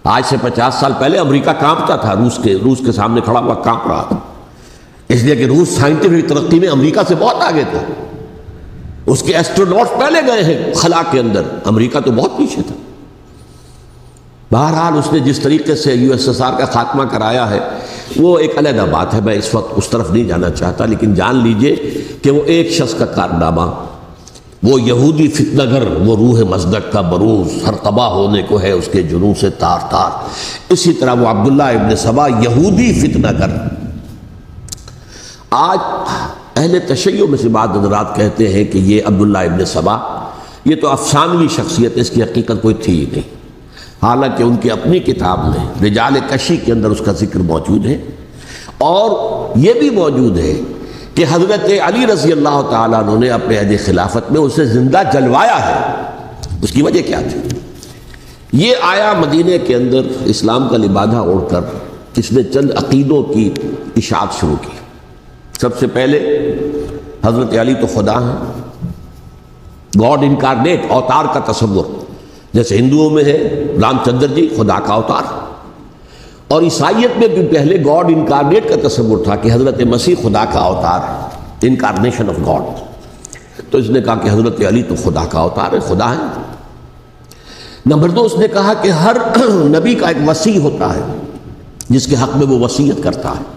آج سے 50 سال پہلے امریکہ کانپتا تھا، روس کے سامنے کھڑا ہوا کانپ رہا تھا، اس لیے کہ روس سائنٹیفک ترقی میں امریکہ سے بہت آگے تھا، اس کے ایسٹروناٹس پہلے گئے ہیں خلا کے اندر، امریکہ تو بہت پیچھے تھا۔ بہرحال اس نے جس طریقے سے USSR کا خاتمہ کرایا ہے وہ ایک علیحدہ بات ہے، میں اس وقت اس طرف نہیں جانا چاہتا، لیکن جان لیجئے کہ وہ ایک شخص کا کارنامہ، وہ یہودی فتنہ گر، وہ روح مصدق کا بروز، ہر قبا ہونے کو ہے اس کے جنون سے تار تار۔ اسی طرح وہ عبداللہ ابن سبا، یہودی فتنہ گر۔ آج اہل تشیع میں سے بعض حضرات کہتے ہیں کہ یہ عبداللہ ابن سبا یہ تو افسانوی شخصیت ہے، اس کی حقیقت کوئی تھی ہی نہیں، حالانکہ ان کی اپنی کتاب میں رجال کشی کے اندر اس کا ذکر موجود ہے، اور یہ بھی موجود ہے کہ حضرت علی رضی اللہ تعالیٰ عنہ نے اپنے عہد خلافت میں اسے زندہ جلوایا ہے۔ اس کی وجہ کیا تھی؟ یہ آیا مدینے کے اندر اسلام کا لبادہ اوڑھ کر، اس نے چند عقیدوں کی اشاعت شروع کی۔ سب سے پہلے حضرت علی تو خدا ہیں، گاڈ انکارنیٹ، اوتار کا تصور، جیسے ہندوؤں میں ہے رام چندر جی خدا کا اوتار، اور عیسائیت میں بھی پہلے گاڈ انکارنیٹ کا تصور تھا کہ حضرت مسیح خدا کا اوتار ہے، انکارنیشن آف گاڈ۔ تو اس نے کہا کہ حضرت علی تو خدا کا اوتار ہے، خدا ہے۔ نمبر 2، اس نے کہا کہ ہر نبی کا ایک وصی ہوتا ہے جس کے حق میں وہ وصیت کرتا ہے،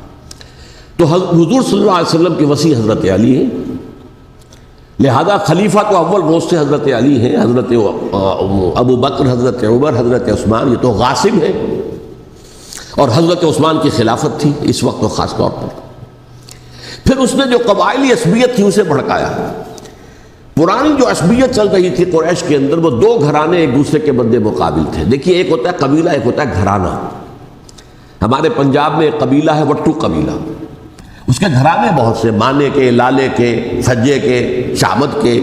تو حضور صلی اللہ علیہ وسلم کے وصی حضرت علی ہیں، لہذا خلیفہ تو اول روز سے حضرت علی ہیں، حضرت ابو بکر، حضرت عمر، حضرت عثمان، یہ تو غاصب ہیں، اور حضرت عثمان کی خلافت تھی اس وقت تو خاص طور پر۔ پھر اس نے جو قبائلی عصبیت تھی اسے بھڑکایا۔ پرانی جو عصبیت چل رہی تھی قریش کے اندر، وہ 2 گھرانے ایک دوسرے کے بدے مقابل تھے۔ دیکھیے، ایک ہوتا ہے قبیلہ، ایک ہوتا ہے گھرانہ۔ ہمارے پنجاب میں ایک قبیلہ ہے وٹو قبیلہ، اس کے گھرانے بہت سے، مانے کے، لالے کے، سجے کے، شامت کے،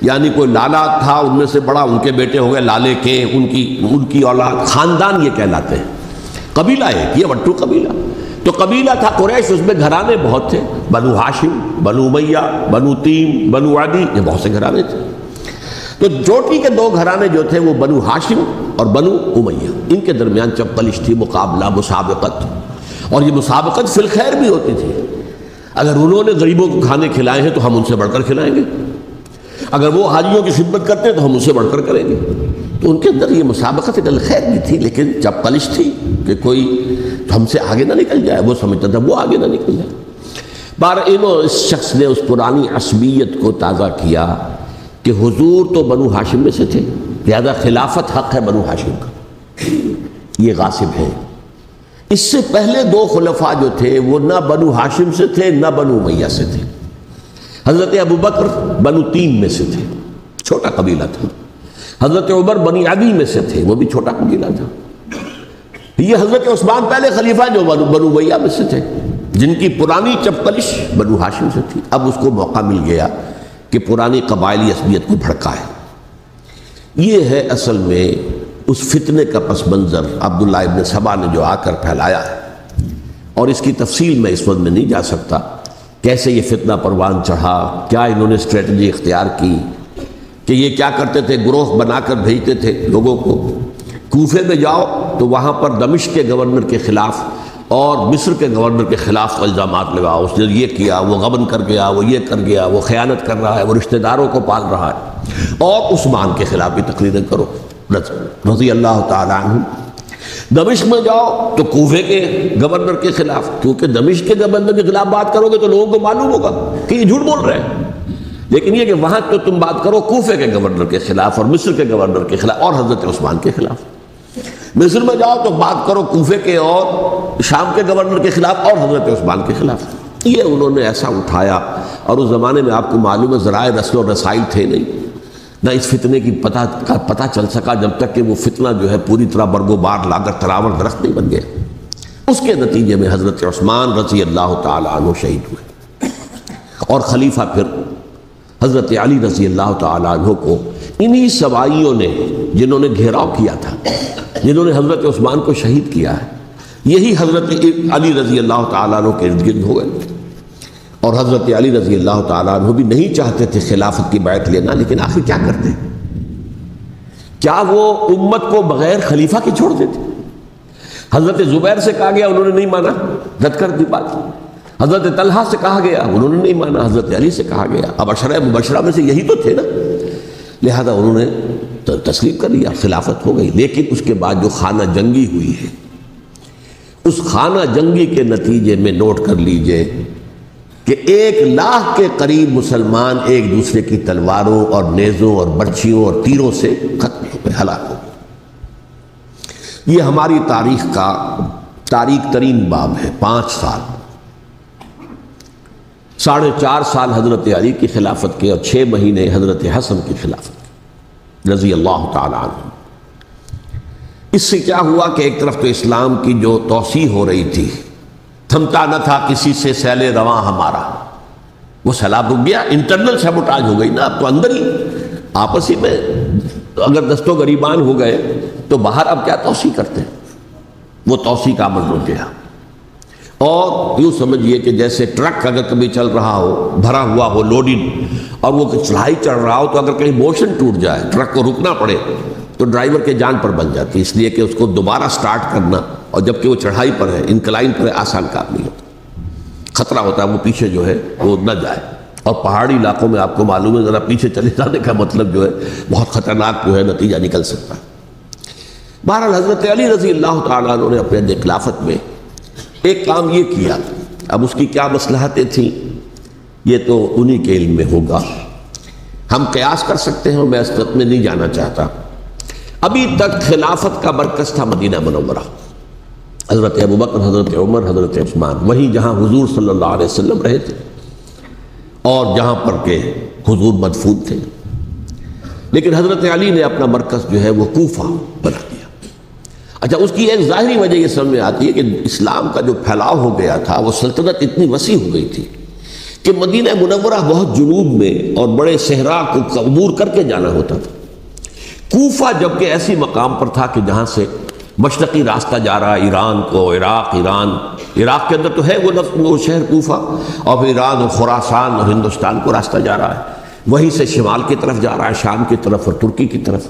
یعنی کوئی لالا تھا ان میں سے بڑا، ان کے بیٹے ہو گئے لالے کے، ان کی اولاد، خاندان یہ کہلاتے ہیں۔ قبیلہ ایک، یہ وٹو قبیلہ۔ تو قبیلہ تھا قریش، اس میں گھرانے بہت تھے، بنو ہاشم، بنو امیہ، بنو تیم، بنو عدی، یہ بہت سے گھرانے تھے۔ تو چوٹی کے 2 گھرانے جو تھے وہ بنو ہاشم اور بنو امیہ، ان کے درمیان چپلش تھی، مقابلہ، مسابقت، اور یہ مسابقت فی الخیر بھی ہوتی تھی۔ اگر انہوں نے غریبوں کو کھانے کھلائے ہیں تو ہم ان سے بڑھ کر کھلائیں گے، اگر وہ حاجیوں کی خدمت کرتے ہیں تو ہم ان سے بڑھ کر کریں گے۔ تو ان کے اندر یہ مسابقت فی الخیر بھی تھی، لیکن چپلش تھی کہ کوئی ہم سے آگے نہ نکل جائے، وہ سمجھتا تھا وہ آگے نہ نکل جائے۔ اس شخص نے اس پرانی عصبیت کو تازہ کیا کہ حضور تو بنو ہاشم میں سے تھے، لہذا خلافت حق ہے بنو ہاشم کا، یہ غاصب ہیں۔ اس سے پہلے 2 خلفاء جو تھے وہ نہ بنو ہاشم سے تھے نہ بنو امیہ سے تھے۔ حضرت ابو بکر بنو تیم میں سے تھے، چھوٹا قبیلہ تھا۔ حضرت عمر بنی عدی میں سے تھے، وہ بھی چھوٹا قبیلہ تھا۔ یہ حضرت عثمان پہلے خلیفہ جو بنو امیہ میں سے تھے، جن کی پرانی چپکلش بنو ہاشم سے تھی۔ اب اس کو موقع مل گیا کہ پرانی قبائلی عصبیت کو بھڑکائے۔ یہ ہے اصل میں اس فتنے کا پس منظر عبداللہ ابن سبا نے جو آ کر پھیلایا ہے، اور اس کی تفصیل میں اس وقت میں نہیں جا سکتا، کیسے یہ فتنہ پروان چڑھا، کیا انہوں نے اسٹریٹجی اختیار کی، کہ یہ کیا کرتے تھے، گروہ بنا کر بھیجتے تھے لوگوں کو، کوفے میں جاؤ تو وہاں پر دمشق کے گورنر کے خلاف اور مصر کے گورنر کے خلاف الزامات لگاؤ، اس نے یہ کیا، وہ غبن کر گیا، وہ یہ کر گیا، وہ خیانت کر رہا ہے، وہ رشتہ داروں کو پال رہا ہے، اور عثمان کے خلاف بھی تقریریں کرو رضی اللہ تعالیٰ عنہ۔ دمشق میں جاؤ تو کوفے کے گورنر کے خلاف، کیونکہ دمشق کے گورنر کے خلاف بات کرو گے تو لوگوں کو معلوم ہوگا کہ یہ جھوٹ بول رہے ہیں، لیکن یہ کہ وہاں تو تم بات کرو کوفے کے گورنر کے خلاف اور مصر کے گورنر کے خلاف اور حضرت عثمان کے خلاف۔ مصر میں جاؤ تو بات کرو کوفے کے اور شام کے گورنر کے خلاف اور حضرت عثمان کے خلاف۔ یہ انہوں نے ایسا اٹھایا، اور اس زمانے میں آپ کو معلوم ہے ذرائع رسل و رسائل تھے نہیں، نہ اس فتنے کی پتہ چل سکا جب تک کہ وہ فتنہ جو ہے پوری طرح برگ و بار لا کر تراور درخت نہیں بن گیا۔ اس کے نتیجے میں حضرت عثمان رضی اللہ تعالیٰ عنہ شہید ہوئے، اور خلیفہ پھر حضرت علی رضی اللہ تعالیٰ عنہ کو انہی سوائیوں نے، جنہوں نے گھیراؤ کیا تھا، جنہوں نے حضرت عثمان کو شہید کیا ہے، یہی حضرت علی رضی اللہ تعالیٰ عنہ کے ارد گرد ہو گئے۔ اور حضرت علی رضی اللہ تعالیٰ عنہ بھی نہیں چاہتے تھے خلافت کی بیعت لینا، لیکن آخر کیا کرتے؟ کیا وہ امت کو بغیر خلیفہ کے چھوڑ دیتے؟ حضرت زبیر سے کہا گیا، انہوں نے نہیں مانا، رد کر دی بات۔ حضرت طلحہ سے کہا گیا، انہوں نے نہیں مانا۔ حضرت علی سے کہا گیا، اب عشرہ مبشرہ میں سے یہی تو تھے نا، لہذا انہوں نے تسلیم کر لیا، خلافت ہو گئی۔ لیکن اس کے بعد جو خانہ جنگی ہوئی ہے، اس خانہ جنگی کے نتیجے میں نوٹ کر لیجئے کہ 1,00,000 کے قریب مسلمان ایک دوسرے کی تلواروں اور نیزوں اور برچھیوں اور تیروں سے ختم ہو گئے، ہلاک ہو گئے۔ یہ ہماری تاریخ کا تاریخ ترین باب ہے۔ 5 سال، 4.5 سال حضرت علی کی خلافت کے، اور 6 مہینے حضرت حسن کی خلافت کے رضی اللہ تعالیٰ عنہ۔ اس سے کیا ہوا کہ ایک طرف تو اسلام کی جو توسیع ہو رہی تھی، تھمتا نہ تھا کسی سے سیل رواں ہمارا، وہ سیلاب رک گیا، انٹرنل سیبوٹاج ہو گئی نا، اب تو اندر ہی آپس ہی میں اگر دست و گریبان ہو گئے تو باہر اب کیا توسیع کرتے ہیں، وہ توسیع کا عمل رک گیا۔ اور یوں سمجھیے کہ جیسے ٹرک اگر کبھی چل رہا ہو، بھرا ہوا ہو، لوڈنگ، اور وہ چڑھائی چڑھ رہا ہو، تو اگر کہیں موشن ٹوٹ جائے، ٹرک کو رکنا پڑے، تو ڈرائیور کے جان پر بن جاتی، اس لیے کہ اس کو دوبارہ سٹارٹ کرنا، اور جبکہ وہ چڑھائی پر ہے، انکلائن پر ہے، آسان کام نہیں ہوتا، خطرہ ہوتا ہے وہ پیچھے جو ہے وہ نہ جائے۔ اور پہاڑی علاقوں میں آپ کو معلوم ہے ذرا پیچھے چلے جانے کا مطلب جو ہے بہت خطرناک جو ہے نتیجہ نکل سکتا ہے۔ بہرحال حضرت علی رضی اللہ تعالیٰ عنہ نے اپنے خلافت میں ایک کام یہ کیا، اب اس کی کیا مصلحتیں تھیں یہ تو انہی کے علم میں ہوگا، ہم قیاس کر سکتے ہیں، میں اس طرف میں نہیں جانا چاہتا۔ ابھی تک خلافت کا مرکز تھا مدینہ منورہ، حضرت ابوبکر، حضرت عمر، حضرت عثمان، وہیں جہاں حضور صلی اللہ علیہ وسلم رہے تھے اور جہاں پر کہ حضور مدفون تھے۔ لیکن حضرت علی نے اپنا مرکز جو ہے وہ کوفہ بنا دیا۔ اچھا، اس کی ایک ظاہری وجہ یہ سمجھ میں آتی ہے کہ اسلام کا جو پھیلاؤ ہو گیا تھا، وہ سلطنت اتنی وسیع ہو گئی تھی کہ مدینہ منورہ بہت جنوب میں اور بڑے صحرا کو عبور کر کے جانا ہوتا تھا۔ کوفہ جبکہ ایسی مقام پر تھا کہ جہاں سے مشرقی راستہ جا رہا ہے ایران کو، عراق کے اندر تو ہے وہ شہر کوفہ، اور پھر ایران اور خراسان اور ہندوستان کو راستہ جا رہا ہے، وہیں سے شمال کی طرف جا رہا ہے، شام کی طرف اور ترکی کی طرف،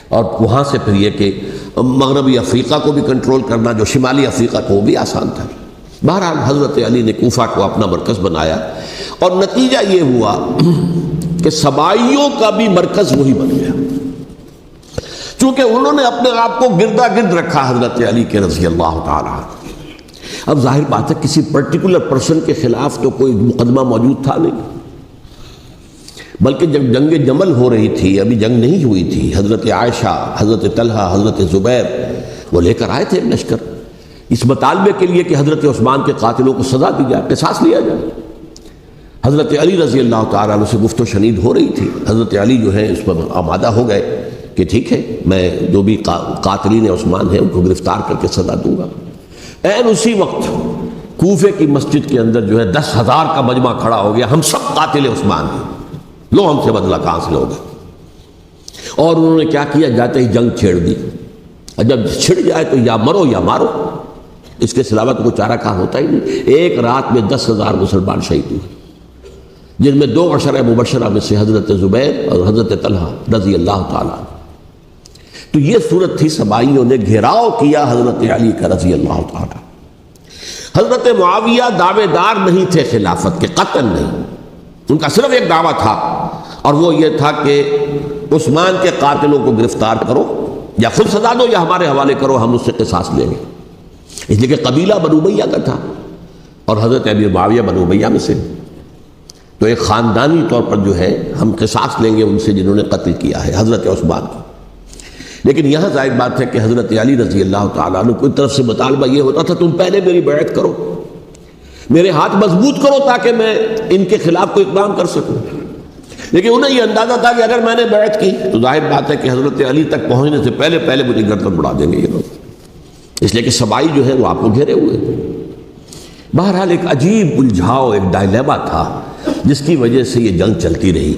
اور وہاں سے پھر یہ کہ مغربی افریقہ کو بھی کنٹرول کرنا، جو شمالی افریقہ کو وہ بھی آسان تھا۔ بہرحال حضرت علی نے کوفہ کو اپنا مرکز بنایا، اور نتیجہ یہ ہوا کہ سبائیوں کا بھی مرکز وہی بن گیا، چونکہ انہوں نے اپنے آپ کو گردا گرد رکھا حضرت علی کے رضی اللہ تعالیٰ۔ اب ظاہر بات ہے کسی پرٹیکولر پرسن کے خلاف تو کوئی مقدمہ موجود تھا نہیں، بلکہ جب جنگ جمل ہو رہی تھی، ابھی جنگ نہیں ہوئی تھی، حضرت عائشہ، حضرت طلحہ، حضرت زبیر وہ لے کر آئے تھے لشکر اس مطالبے کے لیے کہ حضرت عثمان کے قاتلوں کو سزا دی جائے، قصاص لیا جائے۔ حضرت علی رضی اللہ تعالیٰ عنہ سے گفت و شنید ہو رہی تھی، حضرت علی جو ہے اس پر آمادہ ہو گئے کہ ٹھیک ہے، میں جو بھی قاتلین عثمان ہیں ان کو گرفتار کر کے سزا دوں گا۔ عین اسی وقت کوفے کی مسجد کے اندر جو ہے 10,000 کا مجمع کھڑا ہو گیا، ہم سب قاتل عثمان ہیں، لو ہم سے بدلہ کہاں سے لوگے. اور انہوں نے کیا کیا, جاتے ہی جنگ چھیڑ دی. اور جب چھڑ جائے تو یا مرو یا مارو, اس کے علاوہ تو کوئی چارہ کار ہوتا ہی نہیں. ایک رات میں 10,000 مسلمان شہید ہوئے, جن میں 2 عشرہ مبشرہ میں سے حضرت زبیر اور حضرت طلحہ رضی اللہ تعالیٰ. تو یہ صورت تھی, سبائیوں نے گھیراؤ کیا حضرت علی کا رضی اللہ تعالیٰ. حضرت معاویہ دعوے دار نہیں تھے خلافت کے, قطعاً نہیں. ان کا صرف ایک دعویٰ تھا, اور وہ یہ تھا کہ عثمان کے قاتلوں کو گرفتار کرو, یا خود سزا دو یا ہمارے حوالے کرو, ہم اس سے قصاص لیں گے. اس لیے کہ قبیلہ بنو امیہ کا تھا اور حضرت امیر معاویہ بنو امیہ میں سے, تو ایک خاندانی طور پر جو ہے ہم قصاص لیں گے ان سے جنہوں نے قتل کیا ہے حضرت عثمان کو. لیکن یہاں ظاہر بات ہے کہ حضرت علی رضی اللہ تعالیٰ عنہ کی طرف سے مطالبہ یہ ہوتا تھا, تم پہلے میری بیعت کرو, میرے ہاتھ مضبوط کرو تاکہ میں ان کے خلاف کوئی اقدام کر سکوں. لیکن انہیں یہ اندازہ تھا کہ اگر میں نے بیعت کی تو ظاہر بات ہے کہ حضرت علی تک پہنچنے سے پہلے مجھے گردن اڑا دیں گے یہ لوگ, اس لیے کہ سبائی جو ہے وہ آپ کو گھیرے ہوئے. بہرحال ایک عجیب الجھاؤ, ایک ڈائلیما تھا جس کی وجہ سے یہ جنگ چلتی رہی.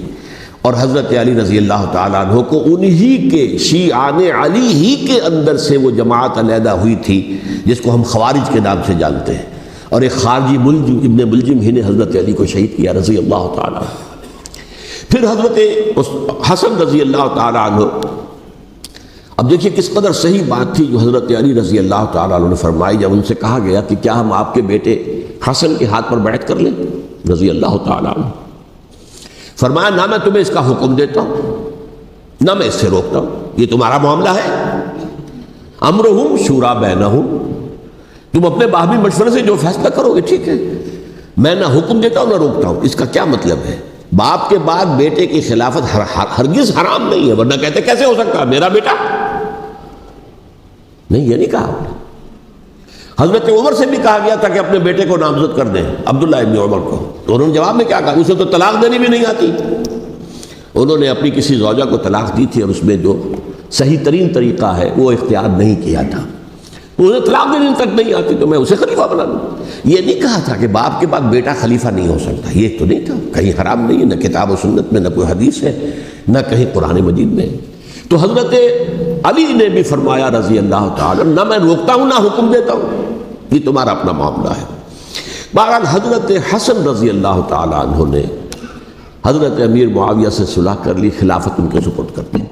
اور حضرت علی رضی اللہ تعالیٰ عنہ کو انہی کے شیعان علی ہی کے اندر سے وہ جماعت علیحدہ ہوئی تھی جس کو ہم خوارج کے نام سے جانتے ہیں, اور ایک خارجی ملجم ابن ملجم ہی نے حضرت علی کو شہید کیا رضی اللہ تعالیٰ عنہ. پھر حضرت حسن رضی اللہ تعالیٰ عنہ, اب دیکھیے کس قدر صحیح بات تھی جو حضرت علی رضی اللہ تعالیٰ عنہ نے فرمائی جب ان سے کہا گیا کہ کیا ہم آپ کے بیٹے حسن کے ہاتھ پر بیعت کر لیں رضی اللہ تعالیٰ عنہ. فرمایا نہ میں تمہیں اس کا حکم دیتا ہوں نہ میں اس سے روکتا ہوں, یہ تمہارا معاملہ ہے. امرہم شورا بینہم, تم اپنے باہمی مشورے سے جو فیصلہ کرو گے ٹھیک ہے, میں نہ حکم دیتا ہوں نہ روکتا ہوں. اس کا کیا مطلب ہے؟ باپ کے بعد بیٹے کی خلافت ہرگز حرام نہیں ہے, ورنہ کہتے کیسے ہو سکتا ہے میرا بیٹا, نہیں یہ نہیں کہا. حضرت عمر سے بھی کہا گیا تھا کہ اپنے بیٹے کو نامزد کر دیں عبداللہ ابن عمر کو, تو انہوں نے جواب میں کیا کہا, اسے تو طلاق دینی بھی نہیں آتی. انہوں نے اپنی کسی زوجہ کو طلاق دی تھی اور اس میں جو صحیح ترین طریقہ ہے وہ اختیار نہیں کیا تھا, تو انہیں طلاق دینے تک نہیں آتی تو میں اسے خلیفہ بنا دوں. یہ نہیں کہا تھا کہ باپ کے بعد بیٹا خلیفہ نہیں ہو سکتا, یہ تو نہیں تھا, کہیں حرام نہیں ہے, نہ کتاب و سنت میں, نہ کوئی حدیث ہے, نہ کہیں قرآن مجید میں. تو حضرت علی نے بھی فرمایا رضی اللہ تعالیٰ, نہ میں روکتا ہوں نہ حکم دیتا ہوں, یہ تمہارا اپنا معاملہ ہے. بہرحال حضرت حسن رضی اللہ تعالیٰ عنہ نے حضرت امیر معاویہ سے صلح کر لی, خلافت ان کے سپرد کر دی.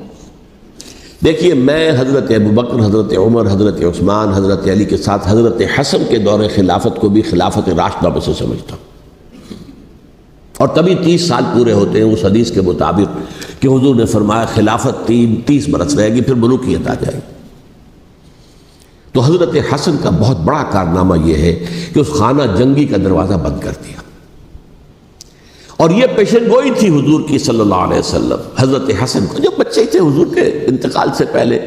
دیکھیے میں حضرت ابوبکر, حضرت عمر, حضرت عثمان, حضرت علی کے ساتھ حضرت حسن کے دور خلافت کو بھی خلافت راشدہ میں سے سمجھتا ہوں. اور تبھی 30 سال پورے ہوتے ہیں اس حدیث کے مطابق کہ حضور نے فرمایا خلافت 30 برس رہے گی پھر ملوکیت آ جائے گی. تو حضرت حسن کا بہت بڑا کارنامہ یہ ہے کہ اس خانہ جنگی کا دروازہ بند کر دیا, اور یہ پیشن گوئی تھی حضور کی صلی اللہ علیہ وسلم. حضرت حسن کو جب بچے تھے حضور کے انتقال سے پہلے,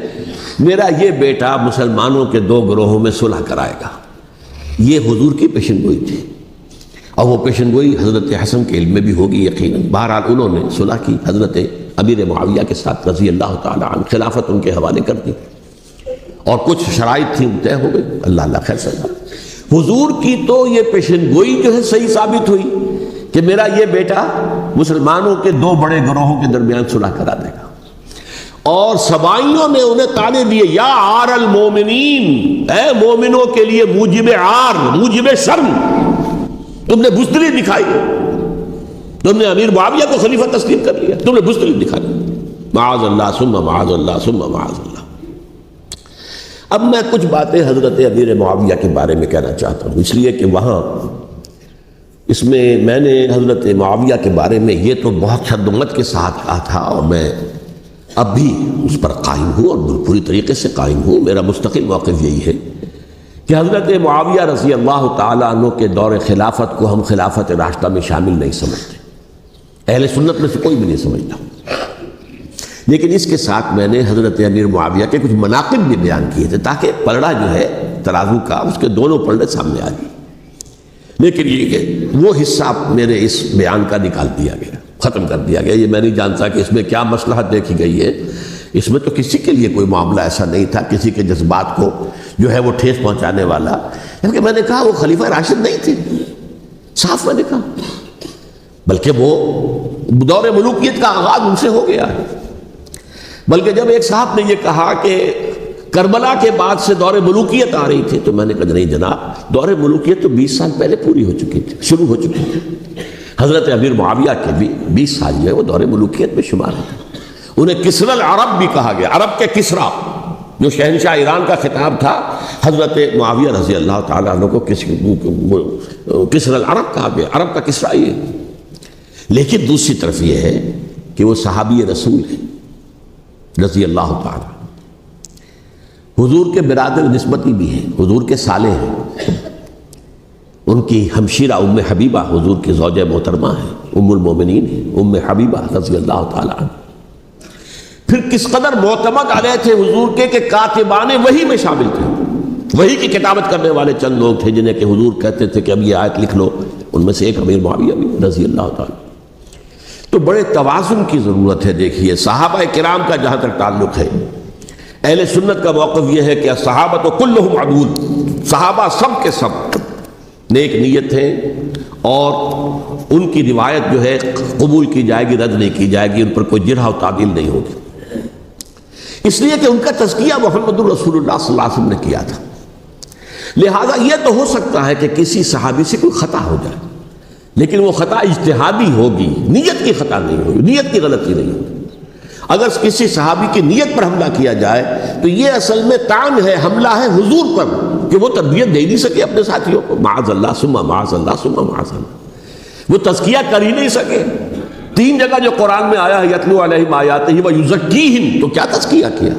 میرا یہ بیٹا مسلمانوں کے 2 گروہوں میں صلح کرائے گا, یہ حضور کی پیشن گوئی تھی. اور وہ پیشن گوئی حضرت حسن کے علم میں بھی ہوگی یقیناً. بہرحال انہوں نے صلح کی حضرت امیر معاویہ کے ساتھ رضی اللہ تعالیٰ عنہ, خلافت ان کے حوالے کر دی, اور کچھ شرائط تھیں طے ہو گئی. اللہ خیر سزا. حضور کی تو یہ پیشن گوئی جو ہے صحیح ثابت ہوئی کہ میرا یہ بیٹا مسلمانوں کے 2 بڑے گروہوں کے درمیان صلح کرا دے گا. اور سبائیوں نے انہیں تانے دیے, یا عار المومنین, اے مومنوں کے لیے موجب عار, موجب شرم, تم نے بزدلی دکھائی, تم نے امیر معاویہ کو خلیفہ تسلیم کر لیا, تم نے بزدلی دکھائی. معاذ اللہ ثم معاذ اللہ ثم معاذ اللہ. اب میں کچھ باتیں حضرت امیر معاویہ کے بارے میں کہنا چاہتا ہوں, اس لیے کہ وہاں اس میں نے حضرت معاویہ کے بارے میں یہ تو بہت شدت کے ساتھ کہا تھا, اور میں اب بھی اس پر قائم ہوں اور پوری طریقے سے قائم ہوں. میرا مستقل موقف یہی ہے کہ حضرت معاویہ رضی اللہ تعالیٰ عنہ کے دور خلافت کو ہم خلافت راشدہ میں شامل نہیں سمجھتے, اہل سنت میں سے کوئی بھی نہیں سمجھتا. لیکن اس کے ساتھ میں نے حضرت امیر معاویہ کے کچھ مناقب بھی بیان کیے تھے تاکہ پلڑا جو ہے ترازو کا اس کے دونوں پلڑے سامنے آ جائیں. لیکن یہ کہ وہ حصہ میرے اس بیان کا نکال دیا گیا, ختم کر دیا گیا. یہ میں نہیں جانتا کہ اس میں کیا مصلحت دیکھی گئی ہے. اس میں تو کسی کے لیے کوئی معاملہ ایسا نہیں تھا کسی کے جذبات کو جو ہے وہ ٹھیس پہنچانے والا. کیونکہ میں نے کہا وہ خلیفہ راشد نہیں تھے, صاف میں نے کہا. بلکہ وہ دور ملوکیت کا آغاز ان سے ہو گیا ہے۔ بلکہ جب ایک صاحب نے یہ کہا کہ کربلا کے بعد سے دور ملوکیت آ رہی تھی، تو میں نے کہا نہیں جناب، دور ملوکیت تو 20 سال پہلے پوری ہو چکی تھی، شروع ہو چکی تھی۔ حضرت امیر معاویہ کے بھی 20 سال جو ہے وہ دور ملوکیت میں شمار ہے۔ انہیں کسری العرب بھی کہا گیا، عرب کے کسریٰ، جو شہنشاہ ایران کا خطاب تھا، حضرت معاویہ رضی اللہ تعالیٰ عنہ کو کسری العرب کہا گیا، عرب کا کسریٰ یہ۔ لیکن دوسری طرف یہ ہے کہ وہ صحابی رسول ہیں رضی اللہ تعالیٰ، حضور کے برادر نسبتی بھی ہیں، حضور کے سالے ہیں۔ ان کی ہمشیرہ ام حبیبہ حضور کی زوجہ محترمہ ہیں، ام المومنین ہیں ام حبیبہ رضی اللہ تعالیٰ عنہ۔ پھر کس قدر معتمد علیہ تھے حضور کے کہ کاتبان وحی میں شامل تھے، وحی کی کتابت کرنے والے چند لوگ تھے جنہیں کہ حضور کہتے تھے کہ اب یہ آیت لکھ لو، ان میں سے ایک امیر معاویہ بھی رضی اللہ تعالیٰ۔ تو بڑے توازن کی ضرورت ہے۔ دیکھیے صحابہ کرام کا جہاں تک تعلق ہے، اہل سنت کا موقف یہ ہے کہ صحابہ کلہم عدول، صحابہ سب کے سب نیک نیت ہیں، اور ان کی روایت جو ہے قبول کی جائے گی، رد نہیں کی جائے گی، ان پر کوئی جرح و تعدیل نہیں ہوگی، اس لیے کہ ان کا تزکیہ محمد رسول اللہ صلی اللہ علیہ وسلم نے کیا تھا۔ لہٰذا یہ تو ہو سکتا ہے کہ کسی صحابی سے کوئی خطا ہو جائے، لیکن وہ خطا اجتہادی ہوگی، نیت کی خطا نہیں ہوگی، نیت کی غلطی نہیں ہوگی۔ اگر کسی صحابی کی نیت پر حملہ کیا جائے تو یہ اصل میں طعن ہے، حملہ ہے حضور پر کہ وہ تربیت دے نہیں سکے اپنے ساتھیوں کو، معاذ اللہ ثم معاذ اللہ ثم معاذ اللہ، وہ تزکیہ کر ہی نہیں سکے۔ 3 جگہ جو قرآن میں آیا ہے یتلو علیہم آیاتہ ویزکیہم، تو کیا تزکیہ کیا؟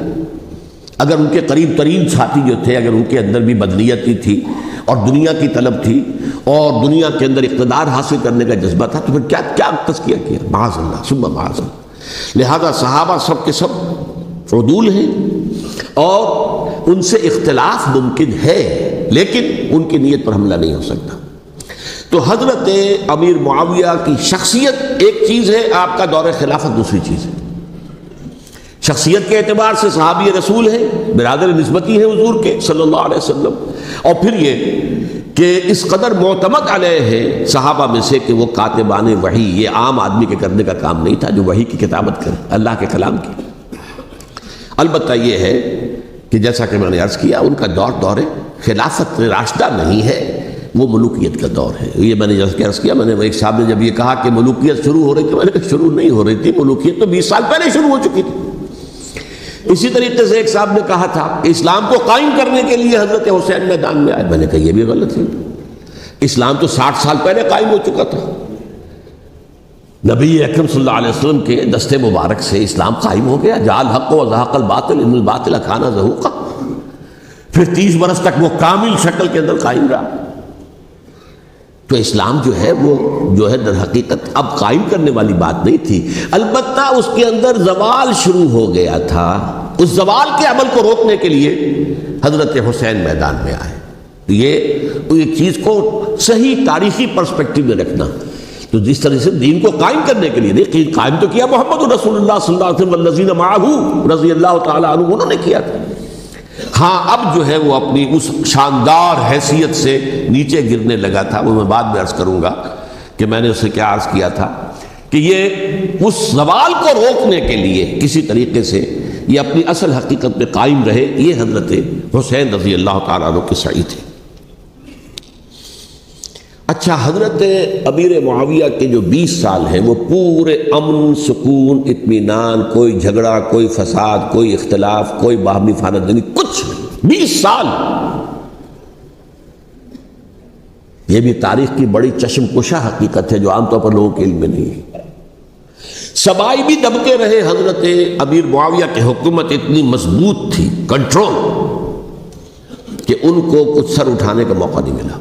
اگر ان کے قریب ترین ساتھی جو تھے، اگر ان کے اندر بھی بدنیتی تھی اور دنیا کی طلب تھی اور دنیا کے اندر اقتدار حاصل کرنے کا جذبہ تھا، تو پھر کیا تزکیہ کیا؟ معاذ اللہ ثم معاذ اللہ۔ لہذا صحابہ سب کے سب عدول ہیں، اور ان سے اختلاف ممکن ہے، لیکن ان کی نیت پر حملہ نہیں ہو سکتا۔ تو حضرت امیر معاویہ کی شخصیت ایک چیز ہے، آپ کا دور خلافت دوسری چیز ہے۔ شخصیت کے اعتبار سے صحابی رسول ہیں، برادر نسبتی ہیں حضور کے صلی اللہ علیہ وسلم، اور پھر یہ کہ اس قدر معتمد علیہ ہے صحابہ میں سے کہ وہ کاتبان وحی، یہ عام آدمی کے کرنے کا کام نہیں تھا جو وحی کی کتابت کرے، اللہ کے کلام کی۔ البتہ یہ ہے کہ جیسا کہ میں نے عرض کیا، ان کا دور خلافت راشدہ نہیں ہے، وہ ملوکیت کا دور ہے۔ یہ میں نے جیسا کہ عرض کیا، میں نے ایک صاحب نے جب یہ کہا کہ ملوکیت شروع ہو رہی تھی، میں نے کہا شروع نہیں ہو رہی تھی، ملوکیت تو 20 سال پہلے شروع ہو چکی تھی۔ اسی طریقے سے ایک صاحب نے کہا تھا کہ اسلام کو قائم کرنے کے لیے حضرت حسین میدان میں آئے، میں نے کہا یہ بھی غلط ہے، اسلام تو 60 سال پہلے قائم ہو چکا تھا، نبی اکرم صلی اللہ علیہ وسلم کے دست مبارک سے اسلام قائم ہو گیا، جاء الحق وزهق الباطل ان الباطل کان زهوقا، پھر 30 برس تک وہ کامل شکل کے اندر قائم رہا۔ تو اسلام جو ہے در حقیقت اب قائم کرنے والی بات نہیں تھی، البتہ اس کے اندر زوال شروع ہو گیا تھا، اس زوال کے عمل کو روکنے کے لیے حضرت حسین میدان میں آئے۔ یہ ایک چیز کو صحیح تاریخی پرسپیکٹو میں رکھنا، تو جس طرح سے دین کو قائم کرنے کے لیے نہیں، قائم تو کیا محمد رسول اللہ صلی اللہ علیہ وسلم والذین معہ رضی اللہ تعالیٰ عنہ، انہوں نے کیا تھا۔ ہاں اب جو ہے وہ اپنی اس شاندار حیثیت سے نیچے گرنے لگا تھا، وہ میں بعد میں عرض کروں گا کہ میں نے اسے کیا عرض کیا تھا کہ یہ اس زوال کو روکنے کے لیے کسی طریقے سے یہ اپنی اصل حقیقت میں قائم رہے، یہ حضرت حسین رضی اللہ تعالیٰ عنہ کے سعی تھے۔ اچھا، حضرت امیر معاویہ کے جو 20 سال ہیں وہ پورے امن، سکون، اطمینان، کوئی جھگڑا، کوئی فساد، کوئی اختلاف، کوئی باہمی خاندانی، کچھ نہیں، 20 سال۔ یہ بھی تاریخ کی بڑی چشم کشا حقیقت ہے جو عام طور پر لوگوں کے علم میں نہیں ہے۔ سبائی بھی دبکے رہے، حضرت امیر معاویہ کی حکومت اتنی مضبوط تھی، کنٹرول، کہ ان کو کچھ سر اٹھانے کا موقع نہیں ملا۔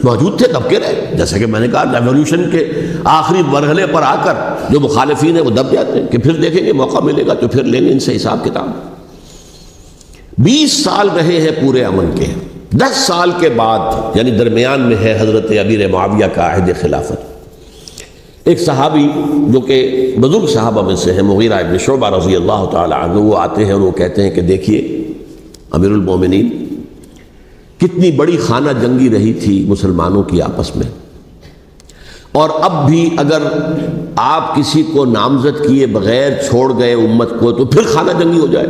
موجود تھے، دبکے رہے، جیسا کہ میں نے کہا ریولوشن کے آخری مرحلے پر آ کر جو مخالفین ہیں وہ دب جاتے ہیں کہ پھر دیکھیں گے موقع ملے گا تو پھر لیں گے ان سے حساب کتاب۔ 20 سال رہے ہیں پورے امن کے، 10 سال کے بعد یعنی درمیان میں ہے حضرت امیر معاویہ کا عہد خلافت۔ ایک صحابی جو کہ بزرگ صحابہ میں سے ہیں، مغیرہ ابن شعبہ رضی اللہ تعالی عنہ، وہ آتے ہیں اور وہ کہتے ہیں کہ دیکھیے امیر المومنین، کتنی بڑی خانہ جنگی رہی تھی مسلمانوں کی آپس میں، اور اب بھی اگر آپ کسی کو نامزد کیے بغیر چھوڑ گئے امت کو تو پھر خانہ جنگی ہو جائے.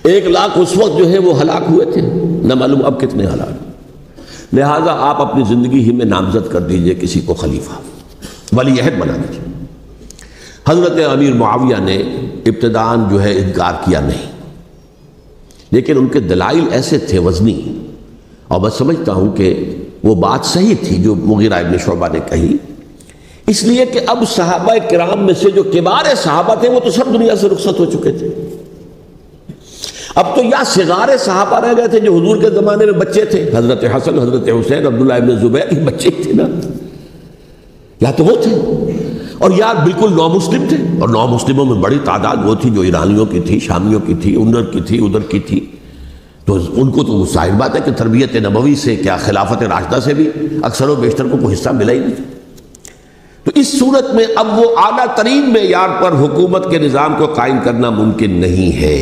1 لاکھ اس وقت جو ہے وہ ہلاک ہوئے تھے، نہ معلوم اب کتنے ہلاک. لہٰذا آپ اپنی زندگی ہی میں نامزد کر دیجئے کسی کو خلیفہ، ولی عہد بنا دیجئے. حضرت امیر معاویہ نے ابتداءً جو ہے انکار کیا نہیں، لیکن ان کے دلائل ایسے تھے وزنی، اور میں سمجھتا ہوں کہ وہ بات صحیح تھی جو مغیرہ ابن شعبہ نے کہی، اس لیے کہ اب صحابہ کرام میں سے جو کبار صحابہ تھے وہ تو سب دنیا سے رخصت ہو چکے تھے. اب تو یا صغار صحابہ رہ گئے تھے جو حضور کے زمانے میں بچے تھے، حضرت حسن، حضرت حسین، عبداللہ ابن زبیر، یہ بچے ہی تھے نا، یا تو وہ تھے، اور یا بالکل نو مسلم تھے. اور نو مسلموں میں بڑی تعداد وہ تھی جو ایرانیوں کی تھی، شامیوں کی تھی، ادھر کی تھی، ادھر کی تھی. تو ان کو تو ظاہر بات ہے کہ تربیت نبوی سے کیا خلافت راشدہ سے بھی اکثر و بیشتر کو کوئی حصہ ملا ہی نہیں. تو اس صورت میں اب وہ اعلیٰ ترین معیار پر حکومت کے نظام کو قائم کرنا ممکن نہیں ہے.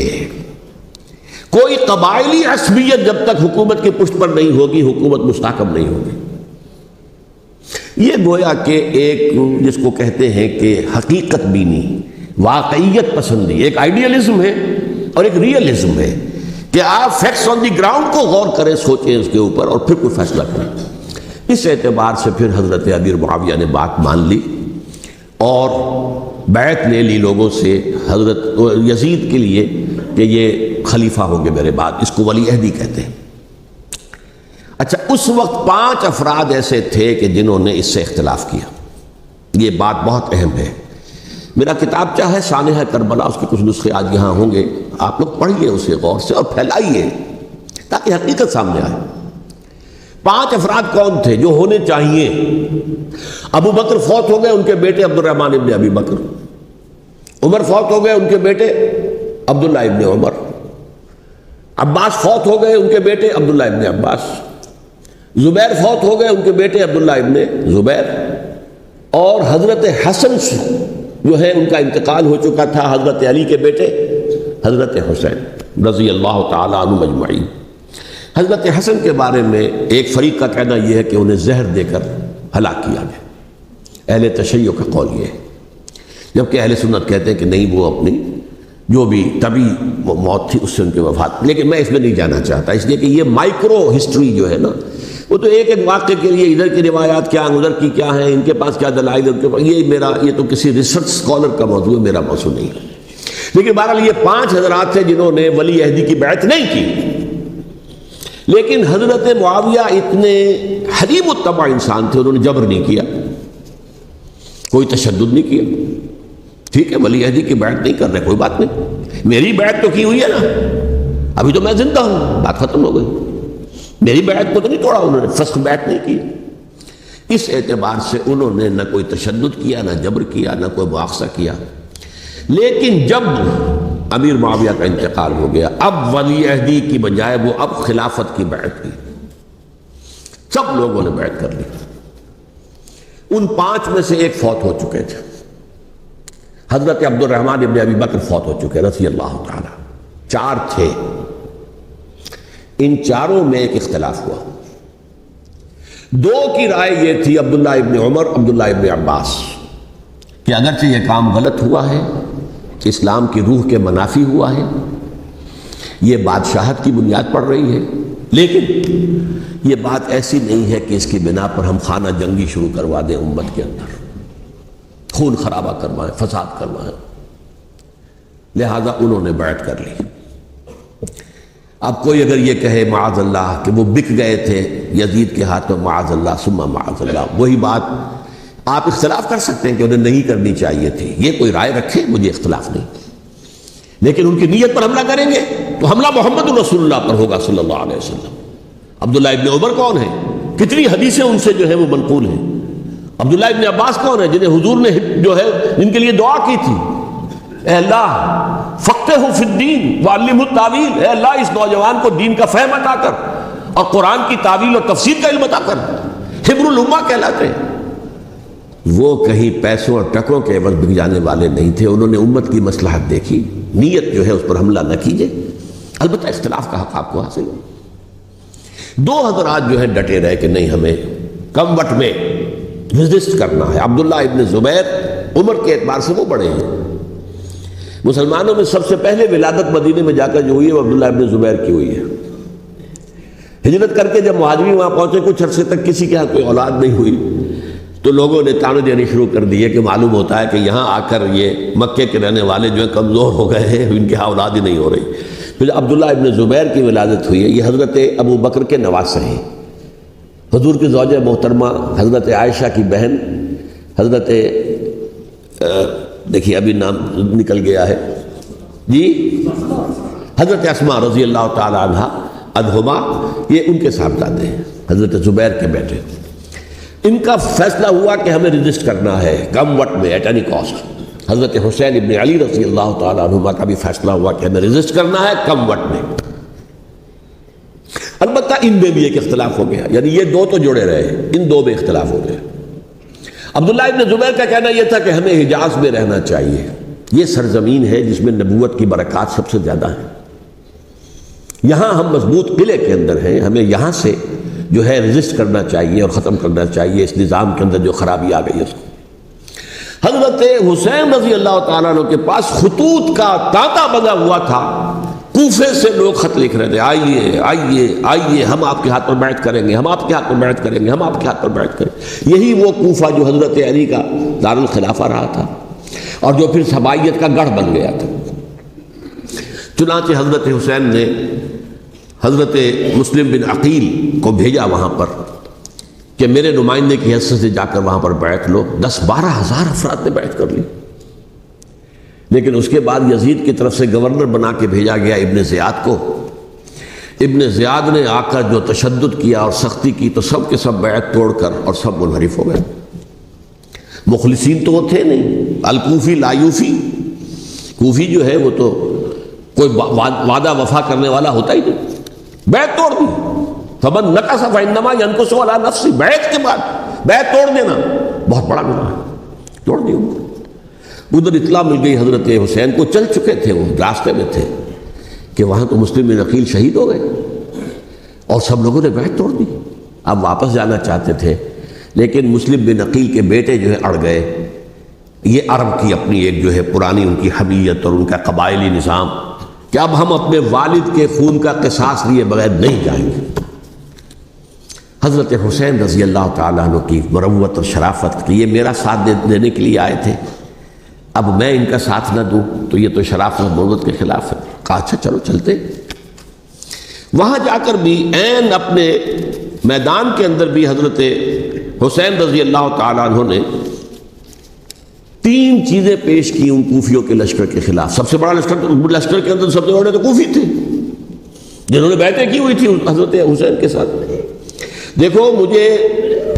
کوئی قبائلی عصبیت جب تک حکومت کی پشت پر نہیں ہوگی حکومت مستحکم نہیں ہوگی. یہ گویا کہ ایک جس کو کہتے ہیں کہ حقیقت بینی، واقعیت پسندی، ایک آئیڈیالزم ہے اور ایک ریئلزم ہے کہ آپ فیکٹس آن دی گراؤنڈ کو غور کریں، سوچیں اس کے اوپر اور پھر کوئی فیصلہ کریں. اس اعتبار سے پھر حضرت امیر معاویہ نے بات مان لی اور بیعت لے لی لوگوں سے حضرت یزید کے لیے کہ یہ خلیفہ ہوں گے میرے بعد. اس کو ولی عہدی کہتے ہیں. اچھا، اس وقت 5 افراد ایسے تھے کہ جنہوں نے اس سے اختلاف کیا. یہ بات بہت اہم ہے. میرا کتابچہ ہے سانحہ کربلا، اس کے کچھ نسخے آج یہاں ہوں گے، آپ لوگ پڑھیے اسے غور سے اور پھیلائیے تاکہ حقیقت سامنے آئے. 5 افراد کون تھے جو ہونے چاہیے؟ ابو بکر فوت ہو گئے، ان کے بیٹے عبد الرحمن ابن ابی بکر. عمر فوت ہو گئے، ان کے بیٹے عبداللہ ابن عمر. عباس فوت ہو گئے، ان کے بیٹے عبداللہ ابن عباس. زبیر فوت ہو گئے، ان کے بیٹے عبداللہ ابن زبیر. اور حضرت حسن جو ہے ان کا انتقال ہو چکا تھا، حضرت علی کے بیٹے حضرت حسین رضی اللہ تعالی عنہ مجمعین. حضرت حسن کے بارے میں ایک فریق کا کہنا یہ ہے کہ انہیں زہر دے کر ہلاک کیا گیا. اہل تشیع کا قول یہ ہے، جبکہ اہل سنت کہتے ہیں کہ نہیں، وہ اپنی جو بھی طبی موت تھی اس سے ان کی وفات. لیکن میں اس میں نہیں جانا چاہتا، اس لیے کہ یہ مائکرو ہسٹری جو ہے نا، وہ تو ایک واقعے کے لیے ادھر کی روایات کیا ہیں، ادھر کی کیا ہیں، ان کے پاس کیا دلائل، ان کے پاس یہ تو کسی ریسرچ اسکالر کا موضوع ہے، میرا موضوع نہیں ہے. لیکن بہرحال یہ 5 حضرات تھے جنہوں نے ولی عہدی کی بیعت نہیں کی. لیکن حضرت معاویہ اتنے حلیم الطبع انسان تھے، انہوں نے جبر نہیں کیا، کوئی تشدد نہیں کیا. ٹھیک ہے، ولی عہدی کی بیعت نہیں کر رہے، کوئی بات نہیں، میری بیعت تو کی ہوئی ہے نا، ابھی تو میں زندہ ہوں، بات ختم ہو گئی. میری بیعت کو تو نہیں توڑا انہوں نے، فسخ بیعت نہیں کی. اس اعتبار سے انہوں نے نہ کوئی تشدد کیا، نہ جبر کیا، نہ کوئی مواخذہ کیا. لیکن جب امیر معاویہ کا انتقال ہو گیا، اب ولی عہدی کی بجائے وہ اب خلافت کی بیعت کی. سب لوگوں نے بیعت کر لی. ان 5 میں سے ایک فوت ہو چکے تھے. حضرت عبد الرحمن ابن ابی بکر فوت ہو چکے رضی اللہ تعالی. 4 تھے، ان 4 میں ایک اختلاف ہوا. 2 کی رائے یہ تھی، عبداللہ ابن عمر، عبداللہ ابن عباس، کہ اگرچہ یہ کام غلط ہوا ہے، کہ اسلام کی روح کے منافی ہوا ہے، یہ بادشاہت کی بنیاد پڑ رہی ہے، لیکن یہ بات ایسی نہیں ہے کہ اس کی بنا پر ہم خانہ جنگی شروع کروا دیں، امت کے اندر خون خرابہ کروائیں، فساد کروائیں. لہذا انہوں نے بیعت کر لی. اب کوئی اگر یہ کہے معاذ اللہ کہ وہ بک گئے تھے یزید کے ہاتھ میں، معاذ اللہ ثم معاذ اللہ، وہی بات آپ اختلاف کر سکتے ہیں کہ انہیں نہیں کرنی چاہیے تھی، یہ کوئی رائے رکھے، مجھے اختلاف نہیں. لیکن ان کی نیت پر حملہ کریں گے تو حملہ محمد رسول اللہ پر ہوگا صلی اللہ علیہ وسلم. عبداللہ ابن عمر کون ہیں؟ کتنی حدیثیں ان سے جو ہے وہ منقول ہیں. عبداللہ ابن عباس کون ہیں؟ جنہیں حضور نے جو ہے جن کے لیے دعا کی تھی، اے اللہ فقہہ فی الدین وعلمہ التاویل، اے اللہ اس نوجوان کو دین کا فہم عطا کر اور قرآن کی تعویل اور تفسیر کا علم عطا کر. حبر الامہ کہلاتے ہیں. وہ کہیں پیسوں اور ٹکروں کے عوض بک جانے والے نہیں تھے. انہوں نے امت کی مصلحت دیکھی، نیت جو ہے اس پر حملہ نہ کیجیے. البتہ اختلاف کا حق آپ کو حاصل ہو. 2 حضرات جو ہے ڈٹے رہے کہ نہیں، ہمیں کم وٹ میں رجسٹ کرنا ہے۔ عبداللہ ابن زبیر عمر کے اعتبار سے وہ بڑے ہیں، مسلمانوں میں سب سے پہلے ولادت مدینے میں جا کر جو ہوئی ہے وہ عبداللہ ابن زبیر کی ہوئی ہے۔ ہجرت کر کے جب مہاجرین وہاں پہنچے کچھ عرصے تک کسی کے ہاں کوئی اولاد نہیں ہوئی تو لوگوں نے تانے دینے شروع کر دیے کہ معلوم ہوتا ہے کہ یہاں آ کر یہ مکے کے رہنے والے جو ہیں کمزور ہو گئے ہیں، ان کے ہاں اولاد ہی نہیں ہو رہی۔ پھر عبداللہ ابن زبیر کی ولادت ہوئی ہے، یہ حضرت ابو بکر کے نواسے ہیں، حضور کی زوجہ محترمہ حضرت عائشہ کی بہن حضرت دیکھیے ابھی نام نکل گیا ہے جی، حضرت اسماء رضی اللہ تعالی عنہ عنہما، یہ ان کے صاحبزادے ہیں، حضرت زبیر کے بیٹے۔ ان کا فیصلہ ہوا کہ ہمیں رجسٹ کرنا ہے کم وقت میں ایٹ اینی کاسٹ۔ حضرت حسین ابن علی رضی اللہ تعالی عنہما کا بھی فیصلہ ہوا کہ ہمیں رجسٹ کرنا ہے کم وقت میں۔ البتہ ان میں بھی ایک اختلاف ہو گیا، یعنی یہ دو تو جڑے رہے، ان دو میں اختلاف ہو گیا۔ عبداللہ ابن زبیر کا کہنا یہ تھا کہ ہمیں حجاز میں رہنا چاہیے، یہ سرزمین ہے جس میں نبوت کی برکات سب سے زیادہ ہیں، یہاں ہم مضبوط قلعے کے اندر ہیں، ہمیں یہاں سے جو ہے رجسٹ کرنا چاہیے اور ختم کرنا چاہیے اس نظام کے اندر جو خرابی آ گئی ہے اس کو۔ حضرت حسین رضی اللہ تعالیٰ عنہ کے پاس خطوط کا تانتا بنا ہوا تھا، کوفے سے لوگ خط لکھ رہے تھے، آئیے آئیے آئیے، ہم آپ کے ہاتھ پر بیعت کریں گے، ہم آپ کے ہاتھ پر بیعت کریں گے، ہم آپ کے ہاتھ پر بیعت کریں گے۔ یہی وہ کوفہ جو حضرت علی کا دارالخلافہ رہا تھا اور جو پھر سبائیت کا گڑھ بن گیا تھا۔ چنانچہ حضرت حسین نے حضرت مسلم بن عقیل کو بھیجا وہاں پر کہ میرے نمائندے کی حیثیت سے جا کر وہاں پر بیعت لو۔ 10-12 ہزار افراد نے بیعت کر لی، لیکن اس کے بعد یزید کی طرف سے گورنر بنا کے بھیجا گیا ابن زیاد کو۔ ابن زیاد نے آ کر جو تشدد کیا اور سختی کی تو سب کے سب بیعت توڑ کر اور سب منحرف ہو گئے۔ مخلصین تو وہ تھے نہیں، الکوفی لایوفی، کوفی جو ہے وہ تو کوئی وعدہ وفا کرنے والا ہوتا ہی نہیں، بیعت توڑ دی۔ فمن نقص فانما ينقص على نفسه، بیعت کے بعد بیعت توڑ دینا بہت بڑا گناہ ہے، توڑ دی۔ ادھر اطلاع مل گئی حضرت حسین کو، چل چکے تھے وہ راستے میں تھے کہ وہاں تو مسلم بن عقیل شہید ہو گئے اور سب لوگوں نے بیعت توڑ دی۔ اب واپس جانا چاہتے تھے لیکن مسلم بن عقیل کے بیٹے جو ہے اڑ گئے۔ یہ عرب کی اپنی ایک جو ہے پرانی ان کی حمیت اور ان کا قبائلی نظام کہ اب ہم اپنے والد کے خون کا قصاص لیے بغیر نہیں جائیں گے۔ حضرت حسین رضی اللہ تعالیٰ عنہ کی مروت اور شرافت کہ یہ میرا ساتھ دینے کے لیے آئے تھے، اب میں ان کا ساتھ نہ دوں تو یہ تو شرافت اور مروت کے خلاف ہے۔ کہا اچھا چلو چلتے۔ وہاں جا کر بھی عین اپنے میدان کے اندر بھی حضرت حسین رضی اللہ تعالیٰ عنہ نے 3 چیزیں پیش کی ان کوفیوں کے لشکر کے خلاف۔ سب سے بڑا لشکر کے اندر سب سے بڑے تو کوفی تھے جنہوں نے بیعتیں کی ہوئی تھی حضرت حسین کے ساتھ۔ دیکھو مجھے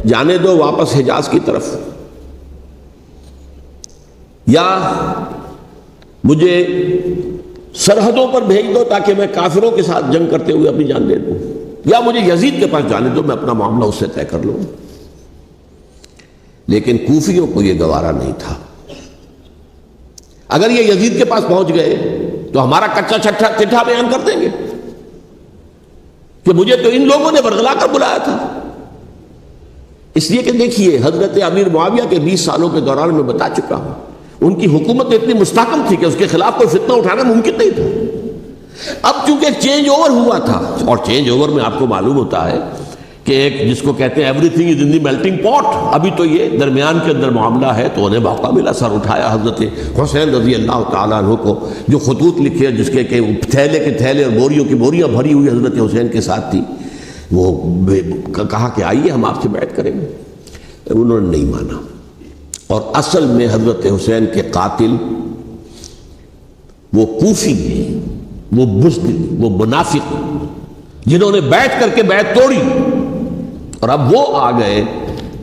جانے دو واپس حجاز کی طرف، یا مجھے سرحدوں پر بھیج دو تاکہ میں کافروں کے ساتھ جنگ کرتے ہوئے اپنی جان دے دوں، یا مجھے یزید کے پاس جانے دو، میں اپنا معاملہ اس سے طے کر لوں۔ لیکن کوفیوں کو یہ گوارا نہیں تھا۔ اگر یہ یزید کے پاس پہنچ گئے تو ہمارا کچا چٹھا بیان کر دیں گے کہ مجھے تو ان لوگوں نے برگلا کر بلایا تھا۔ اس لیے کہ دیکھیے حضرت امیر معاویہ کے 20 سالوں کے دوران میں بتا چکا ہوں ان کی حکومت اتنی مستحکم تھی کہ اس کے خلاف کوئی فتنہ اٹھانا ممکن نہیں تھا۔ اب چونکہ ایک چینج اوور ہوا تھا، اور چینج اوور میں آپ کو معلوم ہوتا ہے کہ ایک جس کو کہتے ہیں every thing is in the melting پاٹ، ابھی تو یہ درمیان کے اندر معاملہ ہے، تو انہیں موقع ملا، سر اٹھایا حضرت حسین رضی اللہ تعالیٰ عنہ کو، جو خطوط لکھے جس کے کہ تھیلے کے تھیلے اور بوریوں کی بوریاں بھری ہوئی حضرت حسین کے ساتھ تھی، وہ کہا کہ آئیے ہم آپ سے بیعت کریں گے۔ انہوں نے نہیں مانا، اور اصل میں حضرت حسین کے قاتل وہ کوفی ہیں، وہ بزدل، وہ منافق جنہوں نے بیعت کر کے بیعت توڑی، اور اب وہ آ گئے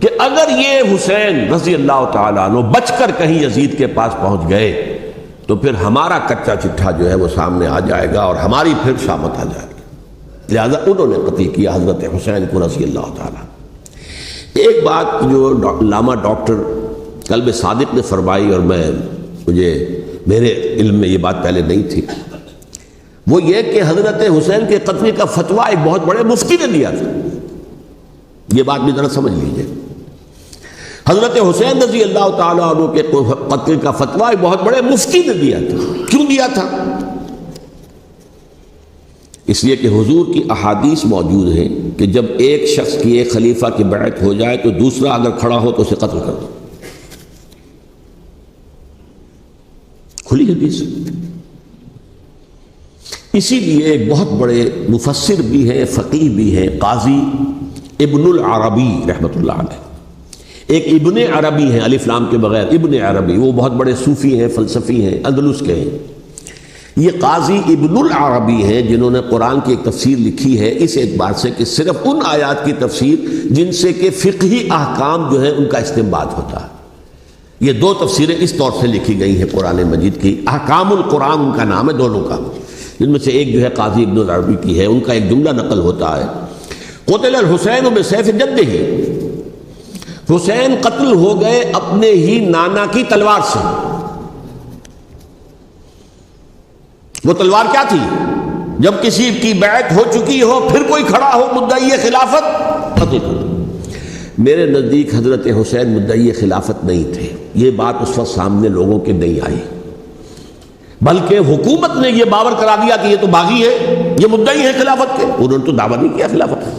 کہ اگر یہ حسین رضی اللہ تعالیٰ عنہ بچ کر کہیں یزید کے پاس پہنچ گئے تو پھر ہمارا کچا چٹھا جو ہے وہ سامنے آ جائے گا اور ہماری پھر شامت آ جائے گی۔ لہذا انہوں نے قتل کیا حضرت حسین کو رضی اللہ تعالیٰ۔ ایک بات جو علامہ ڈاکٹر قلب صادق نے فرمائی، اور میرے علم میں یہ بات پہلے نہیں تھی، وہ یہ کہ حضرت حسین کے قتل کا فتویٰ ایک بہت بڑے مفتی نے دیا تھا۔ یہ بات بھی ذرا سمجھ لیجئے۔ حضرت حسین رضی اللہ تعالیٰ عنہ کے قتل کا فتویٰ ایک بہت بڑے مفتی نے دیا تھا. کیوں دیا تھا؟ اس لیے کہ حضور کی احادیث موجود ہیں کہ جب ایک شخص کی ایک خلیفہ کی بیعت ہو جائے تو دوسرا اگر کھڑا ہو تو اسے قتل کر دو. کھلی حدیث. اسی لیے ایک بہت بڑے مفسر بھی ہیں، فقیہ بھی ہیں، قاضی ابن العربی رحمۃ اللہ علیہ. ایک ابن عربی ہیں الف لام کے بغیر، ابن عربی، وہ بہت بڑے صوفی ہیں، فلسفی ہیں، اندلس کے ہیں. یہ قاضی ابن العربی ہیں جنہوں نے قرآن کی ایک تفسیر لکھی ہے اس اعتبار سے کہ صرف ان آیات کی تفسیر جن سے کہ فقہی احکام جو ہیں ان کا استنباط ہوتا ہے. یہ دو تفسیریں اس طور سے لکھی گئی ہیں قرآن مجید کی. احکام القرآن ان کا نام ہے دونوں کا، جن میں سے ایک جو ہے قاضی ابن العربی کی ہے. ان کا ایک جملہ نقل ہوتا ہے، قتل الحسین بسیف جدہ، حسین قتل ہو گئے اپنے ہی نانا کی تلوار سے. وہ تلوار کیا تھی؟ جب کسی کی بیعت ہو چکی ہو پھر کوئی کھڑا ہو مدعی خلافت، قتل کر دو. میرے نزدیک حضرت حسین مدعی خلافت نہیں تھے. یہ بات اس وقت سامنے لوگوں کے نہیں آئی، بلکہ حکومت نے یہ باور کرا دیا کہ یہ تو باغی ہے، یہ مدعی ہے خلافت کے. انہوں نے تو دعویٰ نہیں کیا خلافت کا،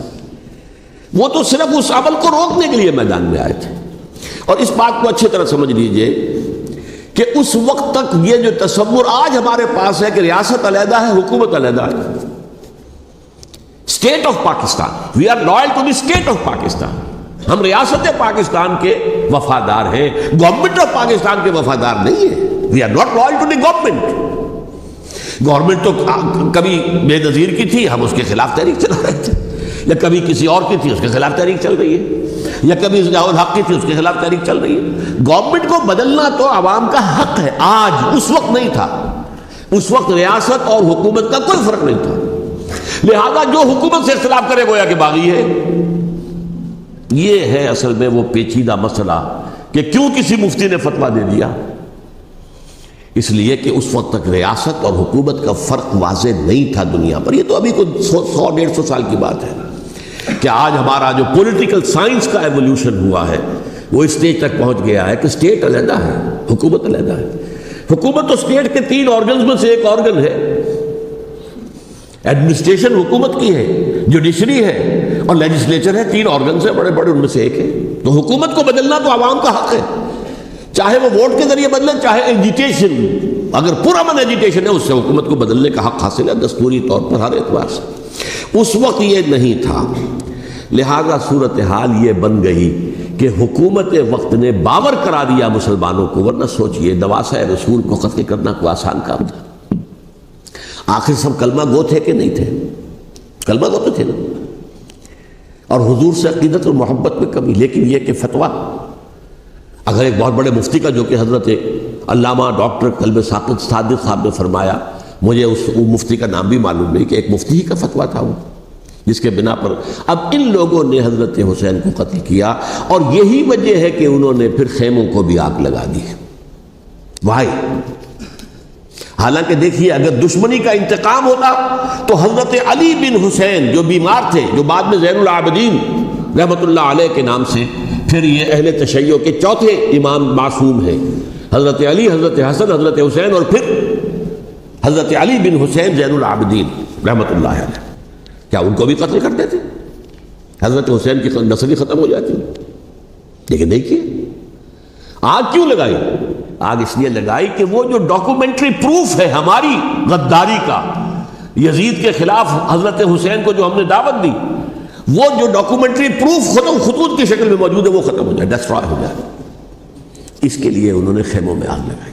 وہ تو صرف اس عمل کو روکنے کے لیے میدان میں آئے تھے. اور اس بات کو اچھی طرح سمجھ لیجئے کہ اس وقت تک یہ جو تصور آج ہمارے پاس ہے کہ ریاست علیحدہ ہے، حکومت علیحدہ ہے. State of Pakistan, we are loyal to the state of Pakistan. ہم ریاست پاکستان کے وفادار ہیں، گورنمنٹ آف پاکستان کے وفادار نہیں ہیں. We are not loyal to the government. Government تو کبھی بے نظیر کی تھی، ہم اس کے خلاف تحریک چلا رہے تھے، یا کبھی کسی اور کی تھی اس کے خلاف تحریک چل رہی ہے، یا کبھی ضیاء الحق کی تھی اس کے خلاف تحریک چل رہی ہے. گورنمنٹ کو بدلنا تو عوام کا حق ہے. آج اس وقت نہیں تھا، اس وقت ریاست اور حکومت کا کوئی فرق نہیں تھا. لہذا جو حکومت سے اختلاف کرے گویا کہ باغی ہے. یہ ہے اصل میں وہ پیچیدہ مسئلہ کہ کیوں کسی مفتی نے فتویٰ دے دیا. اس لیے کہ اس وقت تک ریاست اور حکومت کا فرق واضح نہیں تھا دنیا پر. یہ تو ابھی کوئی 100-150 سال کی بات ہے کہ آج ہمارا جو پولیٹیکل سائنس کا ایولیوشن ہوا ہے وہ اسٹیج تک پہنچ گیا ہے کہ اسٹیٹ علیحدہ ہے، حکومت علیحدہ ہے. حکومت تو اسٹیٹ کے 3 آرگنز میں سے ایک آرگن ہے. ایڈمنسٹریشن حکومت کی ہے، جوڈیشری ہے اور لیجسلیچر ہے. 3 آرگنز ہیں بڑے بڑے، ان میں سے ایک ہے. تو حکومت کو بدلنا تو عوام کا حق ہے، چاہے وہ ووٹ کے ذریعے بدلیں چاہے ایجیٹیشن. اگر پرامن ایجیٹیشن ہے اس سے حکومت کو بدلنے کا حق حاصل ہے دستوری طور پر ہر اعتبار سے. اس وقت یہ نہیں تھا. لہذا صورتحال یہ بن گئی کہ حکومت وقت نے باور کرا دیا مسلمانوں کو. ورنہ سوچئے نواسہ رسول کو قتل کرنا کوئی آسان کام تھا؟ آخر سب کلمہ گو تھے کہ نہیں تھے؟ کلمہ گو تو تھے نا، اور حضور سے عقیدت اور محبت میں کمی. لیکن یہ کہ فتویٰ اگر ایک بہت بڑے مفتی کا، جو کہ حضرت علامہ ڈاکٹر قلب صادق صاحب نے فرمایا، مجھے اس مفتی کا نام بھی معلوم نہیں، کہ ایک مفتی ہی کا فتویٰ تھا وہ، جس کے بنا پر اب ان لوگوں نے حضرت حسین کو قتل کیا. اور یہی وجہ ہے کہ انہوں نے پھر خیموں کو بھی آگ لگا دی. وائی حالانکہ دیکھیے اگر دشمنی کا انتقام ہوتا تو حضرت علی بن حسین جو بیمار تھے، جو بعد میں زین العابدین رحمۃ اللہ علیہ کے نام سے پھر یہ اہل تشیع کے چوتھے امام معصوم ہیں، حضرت علی، حضرت حسن، حضرت حسین اور پھر حضرت علی بن حسین زین العابدین رحمۃ اللہ علیہ، کیا ان کو بھی قتل کر دیتے؟ حضرت حسین کی نسل ہی ختم ہو جاتی. لیکن دیکھیے آگ کیوں لگائی؟ آگ اس لیے لگائی کہ وہ جو ڈاکومنٹری پروف ہے ہماری غداری کا یزید کے خلاف حضرت حسین کو جو ہم نے دعوت دی، وہ جو ڈاکومنٹری پروف خطوط کی شکل میں موجود ہے وہ ختم ہو جائے، ڈسٹرائے ہو جائے. اس کے لیے انہوں نے خیموں میں آگ لگائی.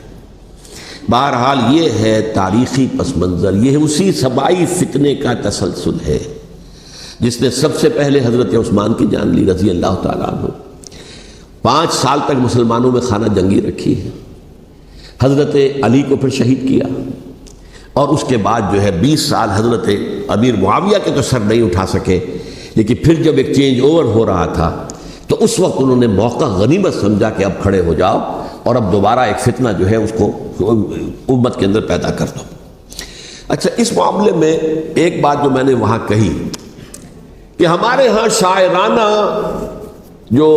بہرحال یہ ہے تاریخی پس منظر، یہ اسی سبائی فتنے کا تسلسل ہے جس نے سب سے پہلے حضرت عثمان کی جان لی رضی اللہ تعالیٰ عنہ. 5 سال تک مسلمانوں میں خانہ جنگی رکھی ہے. حضرت علی کو پھر شہید کیا، اور اس کے بعد جو ہے 20 سال حضرت امیر معاویہ کے تو سر نہیں اٹھا سکے. لیکن پھر جب ایک چینج اوور ہو رہا تھا تو اس وقت انہوں نے موقع غنیمت سمجھا کہ اب کھڑے ہو جاؤ اور اب دوبارہ ایک فتنہ جو ہے اس کو امت کے اندر پیدا کر دو. اچھا، اس معاملے میں ایک بات جو میں نے وہاں کہی کہ ہمارے ہاں شاعرانہ جو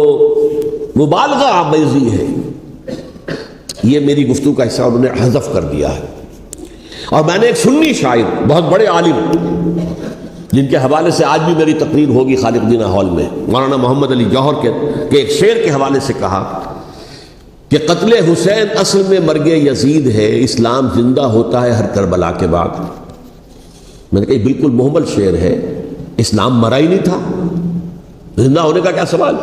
مبالغہ آمیزی ہے. یہ میری گفتگو کا حصہ انہوں نے حذف کر دیا ہے. اور میں نے ایک سنی شاعر بہت بڑے عالم جن کے حوالے سے آج بھی میری تقریر ہوگی خالق دینہ ہال میں، مولانا محمد علی جوہر کے ایک شعر کے حوالے سے کہا کہ قتل حسین اصل میں مرگ یزید ہے، اسلام زندہ ہوتا ہے ہر کربلا کے بعد. میں نے کہا یہ بالکل محمل شعر ہے. اسلام مرا ہی نہیں تھا، زندہ ہونے کا کیا سوال.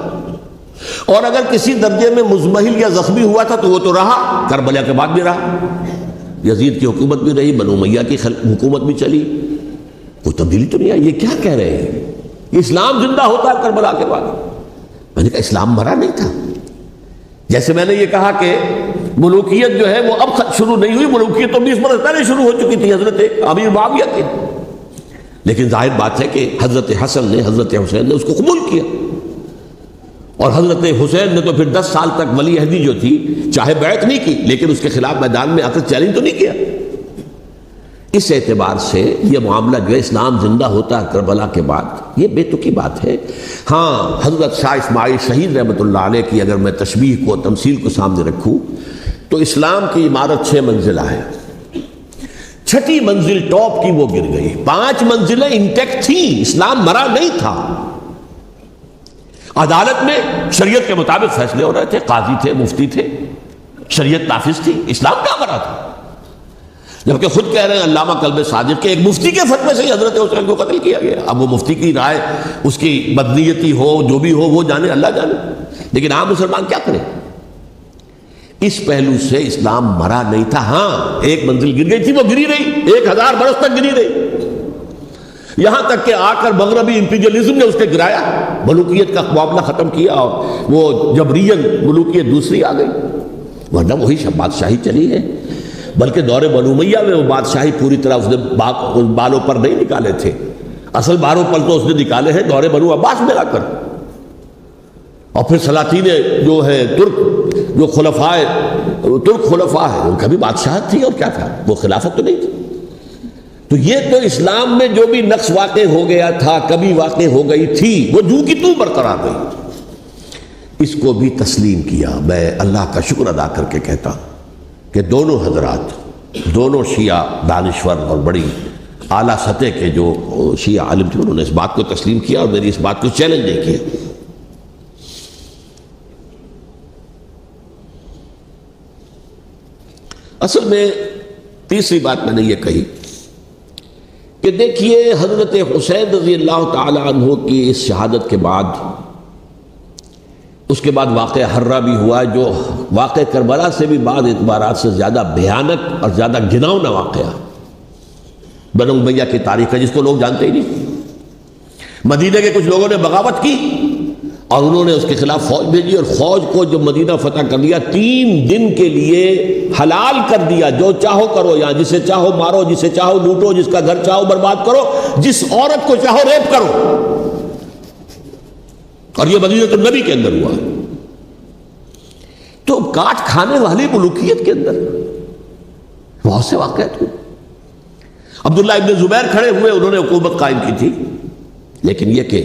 اور اگر کسی درجے میں مزمحل یا زخمی ہوا تھا تو وہ تو رہا، کربلا کے بعد بھی رہا، یزید کی حکومت بھی رہی، بنو امیہ کی حکومت بھی چلی، کوئی تبدیلی تو نہیں آئی. یہ کیا کہہ رہے ہیں؟ اسلام زندہ ہوتا ہے کربلا کے بعد. میں نے کہا اسلام مرا نہیں تھا. جیسے میں نے یہ کہا کہ ملوکیت جو ہے وہ اب شروع نہیں ہوئی، ملوکیت تو 20 برس پہلے شروع ہو چکی تھی حضرت امیر معاویہ کی. لیکن ظاہر بات ہے کہ حضرت حسن نے، حضرت حسین نے اس کو قبول کیا. اور حضرت حسین نے تو پھر 10 سال تک ولی عہدی جو تھی چاہے بیعت نہیں کی لیکن اس کے خلاف میدان میں آ کر چیلنج تو نہیں کیا. اس اعتبار سے یہ معاملہ جو ہے اسلام زندہ ہوتا ہے کربلا کے بعد، یہ بے تکی بات ہے. ہاں حضرت شاہ اسماعیل شہید رحمۃ اللہ علیہ کی اگر میں تشبیہ کو، تمثیل کو سامنے رکھوں تو اسلام کی عمارت 6 منزلہ ہے، 6ٹھی منزل ٹاپ کی وہ گر گئی، 5 منزلیں انٹیکٹ تھیں، اسلام مرا نہیں تھا. عدالت میں شریعت کے مطابق فیصلے ہو رہے تھے، قاضی تھے، مفتی تھے، شریعت نافذ تھی، اسلام کیا مرا تھا. جبکہ خود کہہ رہے ہیں علامہ کلب صادق کے ایک مفتی کے فتوے سے حضرت حسین کو قتل کیا گیا. اب وہ مفتی کی رائے، اس کی بدنیتی ہو جو بھی ہو وہ جانے، اللہ جانے، لیکن عام مسلمان کیا کرے. اس پہلو سے اسلام مرا نہیں تھا. ہاں ایک منزل گر گئی تھی، وہ گری رہی، 1000 برس تک گری رہی، یہاں تک کہ آ کر مغربی امپیریلزم نے اس کے گرایا، ملوکیت کا معاملہ ختم کیا اور وہ جبرین ملوکیت دوسری آ گئی. ورنہ وہی بادشاہی چلی ہے. بلکہ دور بنو امیہ میں وہ بادشاہی پوری طرح اس نے بالوں پر نہیں نکالے تھے، اصل بالوں پر تو اس نے نکالے ہیں دور بنو عباس میں آ کر. اور پھر سلاطین جو ہے ترک، جو ترک خلفاء ہیں، ان کا بھی بادشاہت تھی اور کیا تھا، وہ خلافت تو نہیں تھی. تو یہ تو اسلام میں جو بھی نقص واقع ہو گیا تھا، کبھی واقع ہو گئی تھی، وہ جو کی تو برقرار گئی. اس کو بھی تسلیم کیا. میں اللہ کا شکر ادا کر کے کہتا ہوں کہ دونوں حضرات، دونوں شیعہ دانشور اور بڑی اعلیٰ سطح کے جو شیعہ عالم تھے، انہوں نے اس بات کو تسلیم کیا اور میری اس بات کو چیلنج نہیں کیا. اصل میں تیسری بات میں نے یہ کہی کہ دیکھیے حضرت حسین رضی اللہ تعالی عنہ کی اس شہادت کے بعد، اس کے بعد واقعہ حرہ بھی ہوا جو واقعہ کربلا سے بھی بعض اعتبارات سے زیادہ بھیانک اور زیادہ گھناؤنا واقعہ بنو امیہ کی تاریخ ہے، جس کو لوگ جانتے ہی نہیں. مدینہ کے کچھ لوگوں نے بغاوت کی اور انہوں نے اس کے خلاف فوج بھیجی، اور فوج کو جب مدینہ فتح کر لیا 3 دن کے لیے حلال کر دیا، جو چاہو کرو، یہاں جسے چاہو مارو، جسے چاہو لوٹو، جس کا گھر چاہو برباد کرو، جس عورت کو چاہو ریپ کرو. اور یہ مدینہ النبی کے اندر ہوا. تو کاٹ کھانے والی ملوکیت کے اندر بہت سے واقعات ہوئے. عبداللہ ابن زبیر کھڑے ہوئے، انہوں نے حکومت قائم کی تھی، لیکن یہ کہ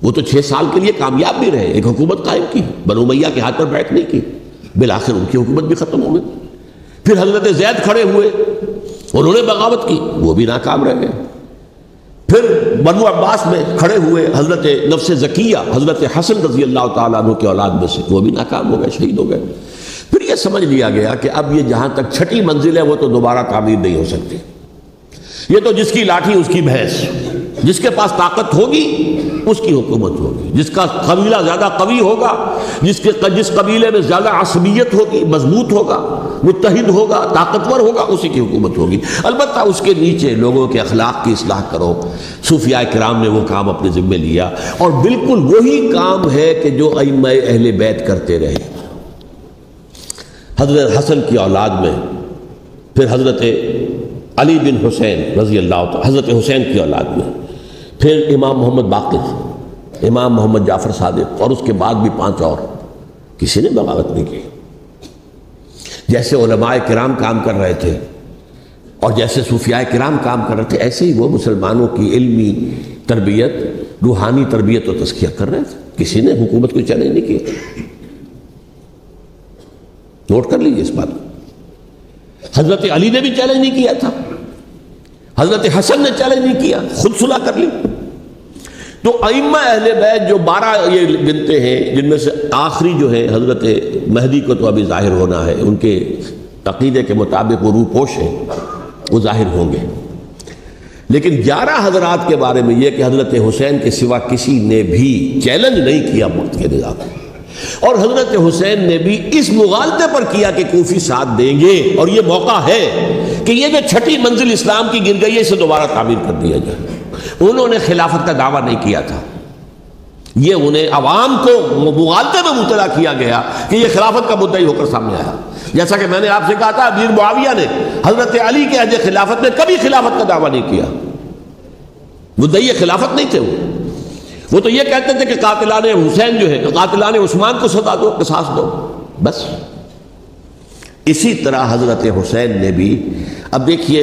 وہ تو 6 سال کے لیے کامیاب بھی رہے، ایک حکومت قائم کی، بنو امیہ کے ہاتھ پر بیٹھ نہیں کی، بالآخر ان کی حکومت بھی ختم ہو گئی. پھر حضرت زید کھڑے ہوئے، انہوں نے بغاوت کی، وہ بھی ناکام رہ گئے. پھر بنو عباس میں کھڑے ہوئے حضرت نفس زکیہ، حضرت حسن رضی اللہ تعالیٰ عنہ کے اولاد میں سے، وہ بھی ناکام ہو گئے، شہید ہو گئے. پھر یہ سمجھ لیا گیا کہ اب یہ جہاں تک 6ٹھی منزل ہے وہ تو دوبارہ تعمیر نہیں ہو سکتی. یہ تو جس کی لاٹھی اس کی بھینس، جس کے پاس طاقت ہوگی اس کی حکومت ہوگی، جس کا قبیلہ زیادہ قوی ہوگا، جس قبیلے میں زیادہ عصبیت ہوگی، مضبوط ہوگا، متحد ہوگا، طاقتور ہوگا، اسی کی حکومت ہوگی. البتہ اس کے نیچے لوگوں کے اخلاق کی اصلاح کرو. صوفیاء کرام نے وہ کام اپنے ذمے لیا، اور بالکل وہی کام ہے کہ جو ائمہ اہل بیت کرتے رہے. حضرت حسن کی اولاد میں پھر حضرت علی بن حسین رضی اللہ تعالی، حضرت حسین کی اولاد میں پھر امام محمد باقر، امام محمد جعفر صادق، اور اس کے بعد بھی 5 اور. کسی نے بغاوت نہیں کی. جیسے علماء کرام کام کر رہے تھے اور جیسے صوفیاء کرام کام کر رہے تھے، ایسے ہی وہ مسلمانوں کی علمی تربیت، روحانی تربیت و تزکیہ کر رہے تھے. کسی نے حکومت کو چیلنج نہیں کیا. نوٹ کر لیجیے اس بات کو. حضرت علی نے بھی چیلنج نہیں کیا تھا, حضرت حسن نے چیلنج نہیں کیا, خود صلح کر لی. تو ائمہ اہل بیت جو 12 یہ گنتے ہیں, جن میں سے آخری جو ہے حضرت مہدی کو تو ابھی ظاہر ہونا ہے, ان کے عقیدے کے مطابق وہ روح پوش ہیں, وہ ظاہر ہوں گے. لیکن 11 حضرات کے بارے میں یہ کہ حضرت حسین کے سوا کسی نے بھی چیلنج نہیں کیا وقت کے نظام, اور حضرت حسین نے بھی اس مغالطے پر کیا کہ کوفی ساتھ دیں گے, اور یہ موقع ہے کہ یہ جو چھٹی منزل اسلام کی گر گئی ہے اسے دوبارہ تعمیر کر دیا جائے. انہوں نے خلافت کا دعویٰ نہیں کیا تھا, یہ انہیں عوام کو مغالطے میں مبتلا کیا گیا کہ یہ خلافت کا مدعی ہو کر سامنے آیا. جیسا کہ میں نے آپ سے کہا تھا, امیر معاویہ نے حضرت علی کے عہد خلافت میں کبھی خلافت کا دعویٰ نہیں کیا, مدعی خلافت نہیں تھے وہ تو یہ کہتے تھے کہ قاتلان حسین جو ہے, قاتلان عثمان کو سزا دو, قصاص دو, بس. اسی طرح حضرت حسین نے بھی, اب دیکھیے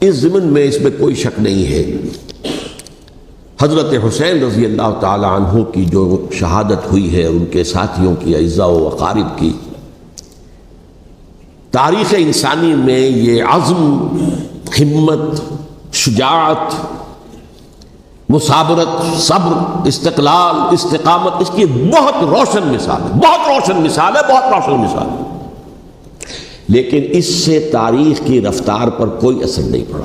اس ضمن میں اس میں کوئی شک نہیں ہے, حضرت حسین رضی اللہ تعالی عنہ کی جو شہادت ہوئی ہے, ان کے ساتھیوں کی, اعزاء و اقارب کی, تاریخ انسانی میں یہ عزم, ہمت, شجاعت, مثابرت, صبر, استقلال, استقامت, اس کی بہت روشن مثال ہے, بہت روشن مثال ہے, بہت روشن مثال ہے. لیکن اس سے تاریخ کی رفتار پر کوئی اثر نہیں پڑا.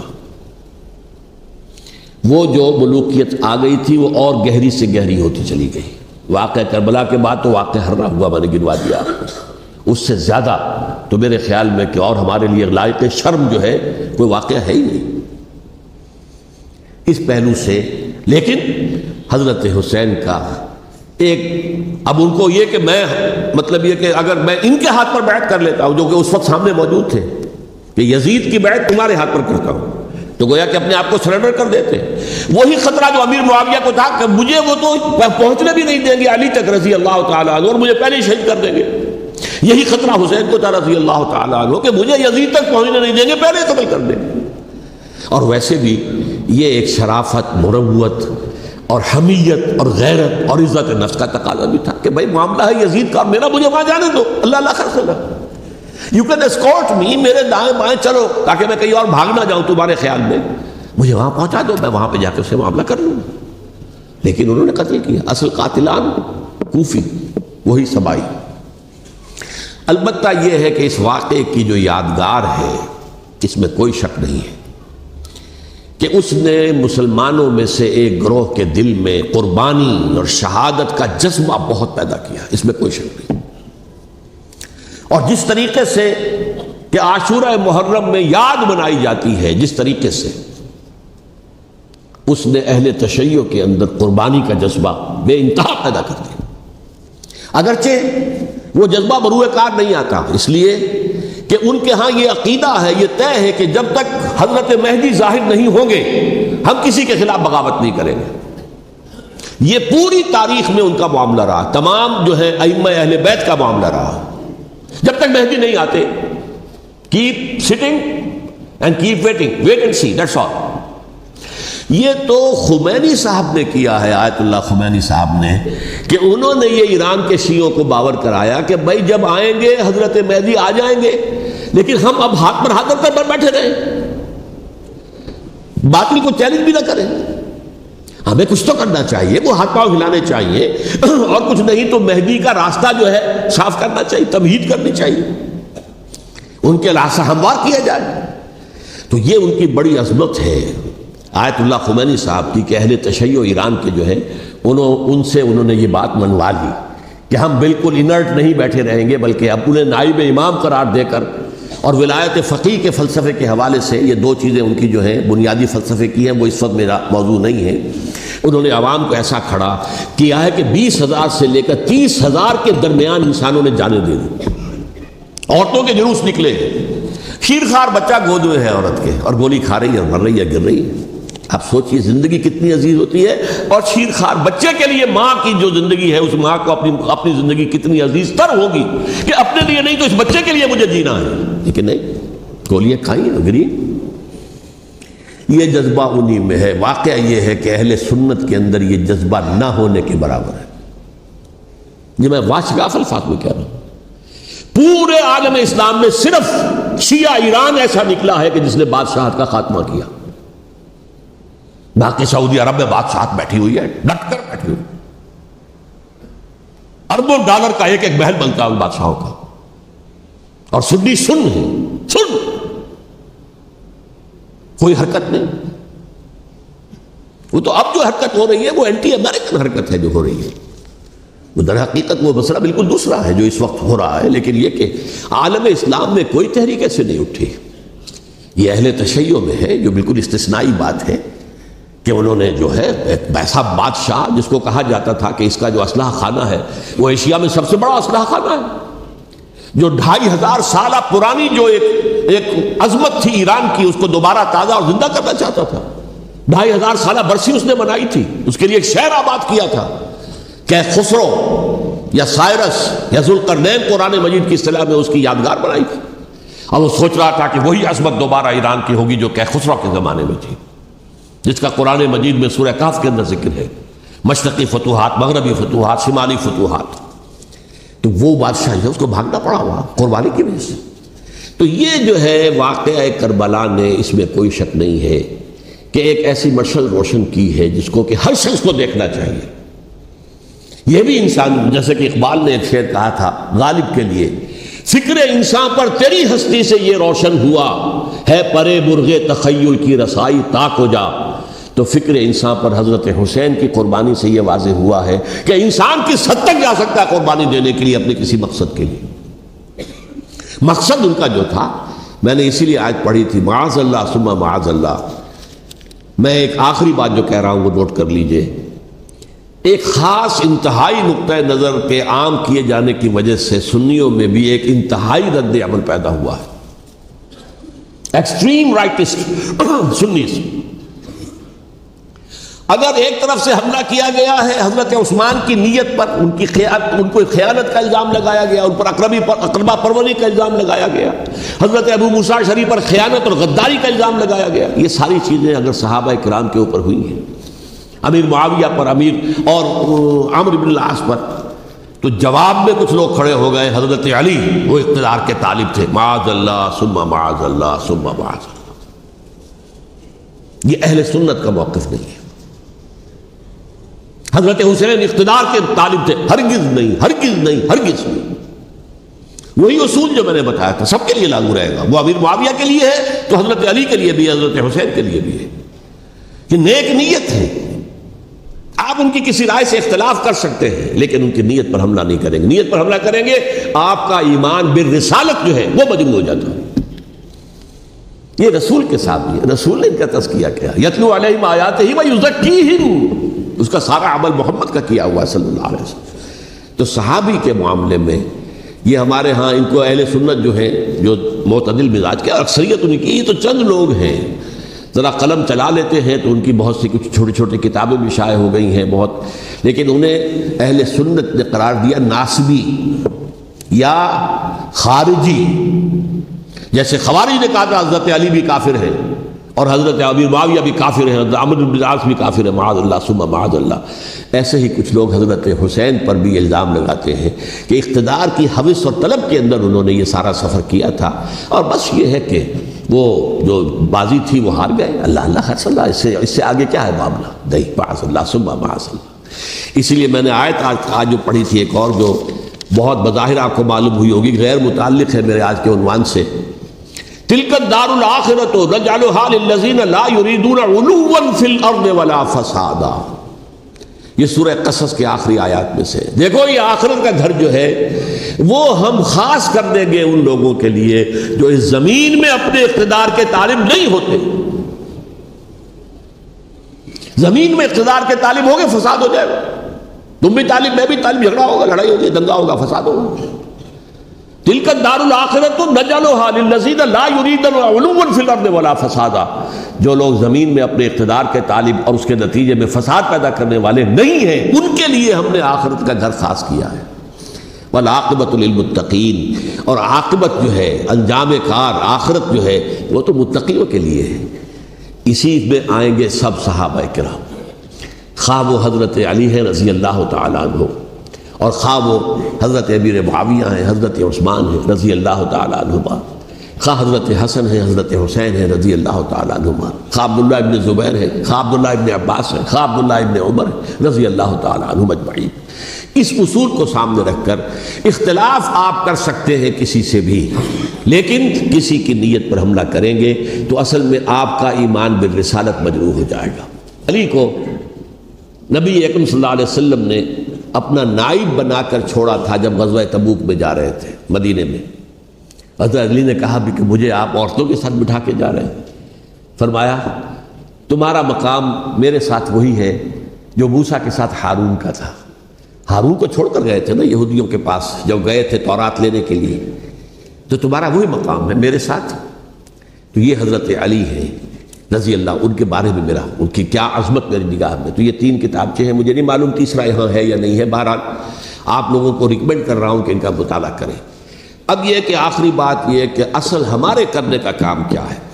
وہ جو ملوکیت آ گئی تھی وہ اور گہری سے گہری ہوتی چلی گئی. واقعہ کربلا کے بعد تو واقعہ ہررا ہوا میں نے گنوا دیا آپ کو, اس سے زیادہ تو میرے خیال میں کہ اور ہمارے لیے لائق شرم جو ہے کوئی واقعہ ہے ہی نہیں اس پہلو سے. لیکن حضرت حسین کا ایک, اب ان کو یہ کہ میں مطلب یہ کہ اگر میں ان کے ہاتھ پر بیعت کر لیتا ہوں, جو کہ اس وقت سامنے موجود تھے, کہ یزید کی بیعت تمہارے ہاتھ پر کرتا ہوں, تو گویا کہ اپنے آپ کو سرنڈر کر دیتے. وہی خطرہ جو امیر معاویہ کو تھا کہ مجھے وہ تو پہنچنے بھی نہیں دیں گے علی تک رضی اللہ تعالیٰ عنہ, اور مجھے پہلے ہی شہید کر دیں گے. یہی خطرہ حسین کو تھا رضی اللہ تعالیٰ عنہ کہ مجھے یزید تک پہنچنے نہیں دیں گے, پہلے قتل کر دیں گے. اور ویسے بھی یہ ایک شرافت, مروت اور حمیت اور غیرت اور عزت نفس کا تقاضا بھی تھا کہ بھائی معاملہ ہے یزید کا, میرا مجھے وہاں جانے دو, اللہ اللہ خیر سے, یو کین اسکورٹ می, میرے دائیں بائیں چلو تاکہ میں کہیں اور بھاگ نہ جاؤں تمہارے خیال میں, مجھے وہاں پہنچا دو, میں وہاں پہ جا کے اسے معاملہ کر لوں. لیکن انہوں نے قتل کیا. اصل قاتلان کوفی, وہی سبائی. البتہ یہ ہے کہ اس واقعے کی جو یادگار ہے اس میں کوئی شک نہیں ہے کہ اس نے مسلمانوں میں سے ایک گروہ کے دل میں قربانی اور شہادت کا جذبہ بہت پیدا کیا, اس میں کوئی شک نہیں. اور جس طریقے سے کہ عاشورہ محرم میں یاد منائی جاتی ہے, جس طریقے سے اس نے اہل تشیع کے اندر قربانی کا جذبہ بے انتہا پیدا کر دیا. اگرچہ وہ جذبہ بروئے کار نہیں آتا, اس لیے کہ ان کے ہاں یہ عقیدہ ہے, یہ طے ہے کہ جب تک حضرت مہدی ظاہر نہیں ہوں گے ہم کسی کے خلاف بغاوت نہیں کریں گے. یہ پوری تاریخ میں ان کا معاملہ رہا, تمام جو ہے ائمہ اہل بیت کا معاملہ رہا. جب تک مہدی نہیں آتے, keep sitting and keep waiting, wait and see, that's all. یہ تو خمینی صاحب نے کیا ہے, آیت اللہ خمینی صاحب نے, کہ انہوں نے یہ ایران کے شیعوں کو باور کرایا کہ بھائی جب آئیں گے حضرت مہدی آ جائیں گے, لیکن ہم اب ہاتھ پر ہاتھ رکھ کر بیٹھے رہیں, باطل کو چیلنج بھی نہ کریں. ہمیں کچھ تو کرنا چاہیے, وہ ہاتھ پاؤں ہلانے چاہیے, اور کچھ نہیں تو مہدی کا راستہ جو ہے صاف کرنا چاہیے, تمہید کرنی چاہیے, ان کے راستہ ہموار کیا جائے. تو یہ ان کی بڑی عظمت ہے آیت اللہ خمینی صاحب کی کہ اہل تشیع ایران کے جو ہے ان سے انہوں نے یہ بات منوا لی کہ ہم بالکل انرٹ نہیں بیٹھے رہیں گے, بلکہ اب انہیں نائب امام قرار دے کر اور ولایت فقیہ کے فلسفے کے حوالے سے, یہ دو چیزیں ان کی جو ہیں بنیادی فلسفے کی ہیں, وہ اس وقت میرا موضوع نہیں ہے. انہوں نے عوام کو ایسا کھڑا کیا ہے کہ 20,000 سے لے کر 30,000 کے درمیان انسانوں نے جانیں دے دی. عورتوں کے جلوس نکلے, خیرخوار بچہ گود میں ہے عورت کے, اور گولی کھا رہی ہے, مر رہی ہے, گر رہی ہے. آپ سوچئے زندگی کتنی عزیز ہوتی ہے, اور شیرخوار بچے کے لیے ماں کی جو زندگی ہے, اس ماں کو اپنی زندگی کتنی عزیز تر ہوگی کہ اپنے لیے نہیں تو اس بچے کے لیے مجھے جینا ہے. لیکن نہیں, گولیاں کھائیں, گری. یہ جذبہ انہی میں ہے. واقعہ یہ ہے کہ اہل سنت کے اندر یہ جذبہ نہ ہونے کے برابر ہے. یہ میں واشگاف الفاظ میں کہہ رہا ہوں. پورے عالم اسلام میں صرف شیعہ ایران ایسا نکلا ہے کہ جس نے بادشاہت کا خاتمہ کیا. باقی سعودی عرب میں بادشاہت بیٹھی ہوئی ہے، ڈٹ کر بیٹھی ہوئی. اربوں ڈالر کا ایک ایک محل بنتا ہے ان بادشاہوں کا، اور سنی سن ہے، سن، کوئی حرکت نہیں. وہ تو اب جو حرکت ہو رہی ہے وہ اینٹی امریکن حرکت ہے جو ہو رہی ہے. وہ در حقیقت وہ مسئلہ بالکل دوسرا ہے جو اس وقت ہو رہا ہے، لیکن یہ کہ عالم اسلام میں کوئی تحریک ایسے نہیں اٹھی. یہ اہل تشیع میں ہے جو بالکل استثنائی بات ہے کہ انہوں نے جو ہے ایک ایسا بادشاہ جس کو کہا جاتا تھا کہ اس کا جو اسلحہ خانہ ہے وہ ایشیا میں سب سے بڑا اسلحہ خانہ ہے، جو 2500 سالہ پرانی جو ایک عظمت تھی ایران کی، اس کو دوبارہ تازہ اور زندہ کرنا چاہتا تھا. 2500 سالہ برسی اس نے منائی تھی، اس کے لیے ایک شہر آباد کیا تھا کہ خسرو یا سائرس یا ذوالقرنین قرآن مجید کی اصطلاح میں اس کی یادگار بنائی تھی. اور وہ سوچ رہا تھا کہ وہی عظمت دوبارہ ایران کی ہوگی جو کہ خسرو کے زمانے میں تھی، جس کا قرآن مجید میں سورہ کہف کے اندر ذکر ہے. مشرقی فتوحات، مغربی فتوحات، شمالی فتوحات. تو وہ بادشاہ ہے، اس کو بھاگنا پڑا ہوا قربانی کی وجہ سے. تو یہ جو ہے واقعہ کربلا نے، اس میں کوئی شک نہیں ہے کہ ایک ایسی مشعل روشن کی ہے جس کو کہ ہر شخص کو دیکھنا چاہیے. یہ بھی انسان، جیسے کہ اقبال نے ایک شعر کہا تھا غالب کے لیے، فکر انسان پر تیری ہستی سے یہ روشن ہوا ہے، پرے مرغ تخیل کی رسائی تاک ہو جا. تو فکر انسان پر حضرت حسین کی قربانی سے یہ واضح ہوا ہے کہ انسان کس حد تک جا سکتا ہے قربانی دینے کے لیے اپنے کسی مقصد کے لیے. مقصد ان کا جو تھا، میں نے اسی لیے آج پڑھی تھی، معاذ اللہ ثم معاذ اللہ. میں ایک آخری بات جو کہہ رہا ہوں وہ نوٹ کر لیجئے. ایک خاص انتہائی نقطۂ نظر کے عام کیے جانے کی وجہ سے سنیوں میں بھی ایک انتہائی رد عمل پیدا ہوا ہے. Extreme rightist سنیز. اگر ایک طرف سے حملہ کیا گیا ہے حضرت عثمان کی نیت پر، ان کو خیانت کا الزام لگایا گیا، ان پر اقربا پروری کا الزام لگایا گیا، حضرت ابو موسیٰ اشعری پر خیانت اور غداری کا الزام لگایا گیا. یہ ساری چیزیں اگر صحابہ کرام کے اوپر ہوئی ہیں، امیر معاویہ پر، امیر اور عمرو بن العاص پر، تو جواب میں کچھ لوگ کھڑے ہو گئے. حضرت علی وہ اقتدار کے طالب تھے، معاذ اللہ ثم معاذ اللہ ثم معاذ اللہ. یہ اہل سنت کا موقف نہیں ہے. حضرت حسین اقتدار کے طالب تھے، ہرگز نہیں، ہرگز نہیں، ہرگز نہیں. وہی اصول جو میں نے بتایا تھا سب کے لیے لاگو رہے گا. وہ امیر معاویہ کے لیے ہے تو حضرت علی کے لیے بھی، حضرت حسین کے لیے بھی ہے. یہ نیک نیت ہے. آپ ان کی کسی رائے سے اختلاف کر سکتے ہیں لیکن ان کی نیت پر حملہ نہیں کریں گے. نیت پر حملہ کریں گے آپ کا ایمان بالرسالت جو ہے وہ مجروح ہو جاتا ہے. یہ رسول کے ساتھ بھی ہے. رسول نے ان کا تزکیہ کیا، یتلو علیہم آیاتہ ویزکیہم، اس کا سارا عمل محمد کا کیا ہوا ہے صلی اللہ علیہ وسلم. تو صحابی کے معاملے میں یہ ہمارے ہاں ان کو اہل سنت جو ہیں، جو معتدل مزاج کے، اکثریت ان کی، یہ تو چند لوگ ہیں ذرا قلم چلا لیتے ہیں تو ان کی بہت سی کچھ چھوٹی چھوٹی کتابیں بھی شائع ہو گئی ہیں بہت، لیکن انہیں اہل سنت نے قرار دیا ناسبی یا خارجی. جیسے خوارج نے کہا تھا حضرت علی بھی کافر ہے اور حضرت امیر معاویہ بھی کافر ہیں، حضرت عمرو بن العاص بھی کافر ہے، معاذ اللہ ثم معاذ اللہ. ایسے ہی کچھ لوگ حضرت حسین پر بھی الزام لگاتے ہیں کہ اقتدار کی ہوس اور طلب کے اندر انہوں نے یہ سارا سفر کیا تھا، اور بس یہ ہے کہ وہ جو بازی تھی وہ ہار گئے. اللہ اللہ خیر صلی اللہ، اس سے آگے کیا ہے معاملہ؟ نہیں، معاذ اللہ ثم معاذ اللہ. اسی لیے میں نے آیت آج جو پڑھی تھی ایک اور جو بہت بظاہر آپ کو معلوم ہوئی ہوگی، غیر متعلق ہے میرے آج کے عنوان سے، تلک الدار الآخرۃ نجعلھا للذین لا یریدون علوا فی الارض ولا فسادا. یہ سورہ قصص کے آخری آیات میں سے. دیکھو یہ آخرت کا گھر جو ہے وہ ہم خاص کر دیں گے ان لوگوں کے لیے جو اس زمین میں اپنے اقتدار کے طالب نہیں ہوتے. زمین میں اقتدار کے طالب ہوگے فساد ہو جائے گا. تم بھی طالب، میں بھی طالب، جھگڑا ہوگا، لڑائی ہوگی، دنگا ہوگا، فساد ہوگا. تلک الدار الآخرۃ نجعلھا للذین لا یریدون علوا فی الارض ولا فسادا. جو لوگ زمین میں اپنے اقتدار کے طالب اور اس کے نتیجے میں فساد پیدا کرنے والے نہیں ہیں، ان کے لیے ہم نے آخرت کا گھر خاص کیا ہے. والعاقبۃ للمتقین، اور عاقبت جو ہے، انجام کار، آخرت جو ہے وہ تو متقیوں کے لیے ہے. اسی میں آئیں گے سب صحابہ کرام، خواہ وہ حضرت علی ہے رضی اللہ تعالیٰ عنہ، اور خواہ وہ حضرت امیر معاویہ ہیں، حضرت عثمان ہیں رضی اللہ تعالیٰ عنہما، خواہ حضرت حسن ہیں، حضرت حسین ہیں رضی اللہ تعالیٰ عنہما، خواہ عبداللہ ابن زبیر ہیں، خواہ عبداللہ ابن عباس ہیں، خواہ عبداللہ ابن عمر ہیں رضی اللہ تعالیٰ عنہم اجمعین۔ اس اصول کو سامنے رکھ کر اختلاف آپ کر سکتے ہیں کسی سے بھی، لیکن کسی کی نیت پر حملہ کریں گے تو اصل میں آپ کا ایمان بالرسالت مجروح ہو جائے گا۔ علی کو نبی اکرم صلی اللہ علیہ وسلم نے اپنا نائب بنا کر چھوڑا تھا جب غزوہ تبوک میں جا رہے تھے مدینے میں۔ حضرت علی نے کہا بھی کہ مجھے آپ عورتوں کے ساتھ بٹھا کے جا رہے ہیں۔ فرمایا تمہارا مقام میرے ساتھ وہی ہے جو موسیٰ کے ساتھ ہارون کا تھا۔ ہارون کو چھوڑ کر گئے تھے نا یہودیوں کے پاس جب گئے تھے تورات لینے کے لیے، تو تمہارا وہی مقام ہے میرے ساتھ۔ تو یہ حضرت علی ہیں رضی اللہ، ان کے بارے میں میرا ان کی کیا عظمت میری نگاہ میں۔ تو یہ 3 کتابچے ہیں، مجھے نہیں معلوم تیسرا یہاں ہے یا نہیں ہے، بہرحال آپ لوگوں کو ریکمینڈ کر رہا ہوں کہ ان کا مطالعہ کریں۔ اب یہ کہ آخری بات یہ کہ اصل ہمارے کرنے کا کام کیا ہے۔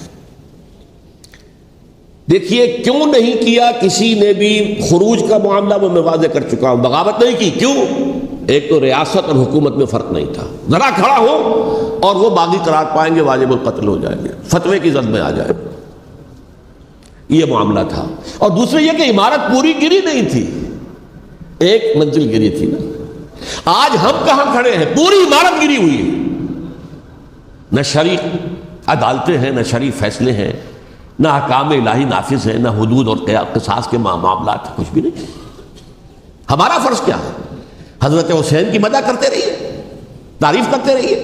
دیکھیے کیوں نہیں کیا کسی نے بھی خروج کا معاملہ، وہ میں واضح کر چکا ہوں، بغاوت نہیں کی۔ کیوں؟ ایک تو ریاست اور حکومت میں فرق نہیں تھا، ذرا کھڑا ہو اور وہ باغی قرار پائیں گے، واجب القتل ہو جائیں گے، فتوے کی زد میں آ جائے، یہ معاملہ تھا۔ اور دوسرے یہ کہ عمارت پوری گری نہیں تھی، ایک منزل گری تھی نا۔ آج ہم کہاں کھڑے ہیں؟ پوری عمارت گری ہوئی ہے، نہ شرعی عدالتیں ہیں، نہ شرعی فیصلے ہیں، نہ احکام الہی نافذ ہیں، نہ حدود اور قصاص کے معاملات، کچھ بھی نہیں۔ ہمارا فرض کیا ہے؟ حضرت حسین کی مدح کرتے رہیے، تعریف کرتے رہیے،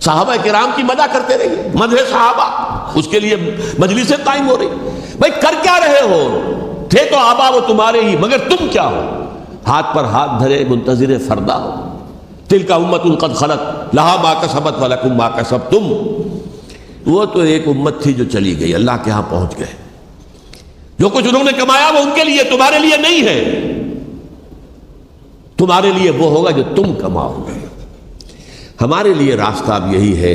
صحابہ کرام کی مدح کرتے رہیے، مدح صحابہ، اس کے لیے مجلسیں قائم ہو رہی۔ بھائی کر کیا رہے ہو؟ تھے تو آبا وہ تمہارے ہی، مگر تم کیا ہو؟ ہاتھ پر ہاتھ دھرے منتظر فردا ہو۔ تلک امۃ قد خلت لہا ما کسبت ولکم ما کسبتم۔ وہ تو ایک امت تھی جو چلی گئی، اللہ کے ہاں پہنچ گئے، جو کچھ انہوں نے کمایا وہ ان کے لیے، تمہارے لیے نہیں ہے۔ تمہارے لیے وہ ہوگا جو تم کماؤ گے۔ ہمارے لیے راستہ اب یہی ہے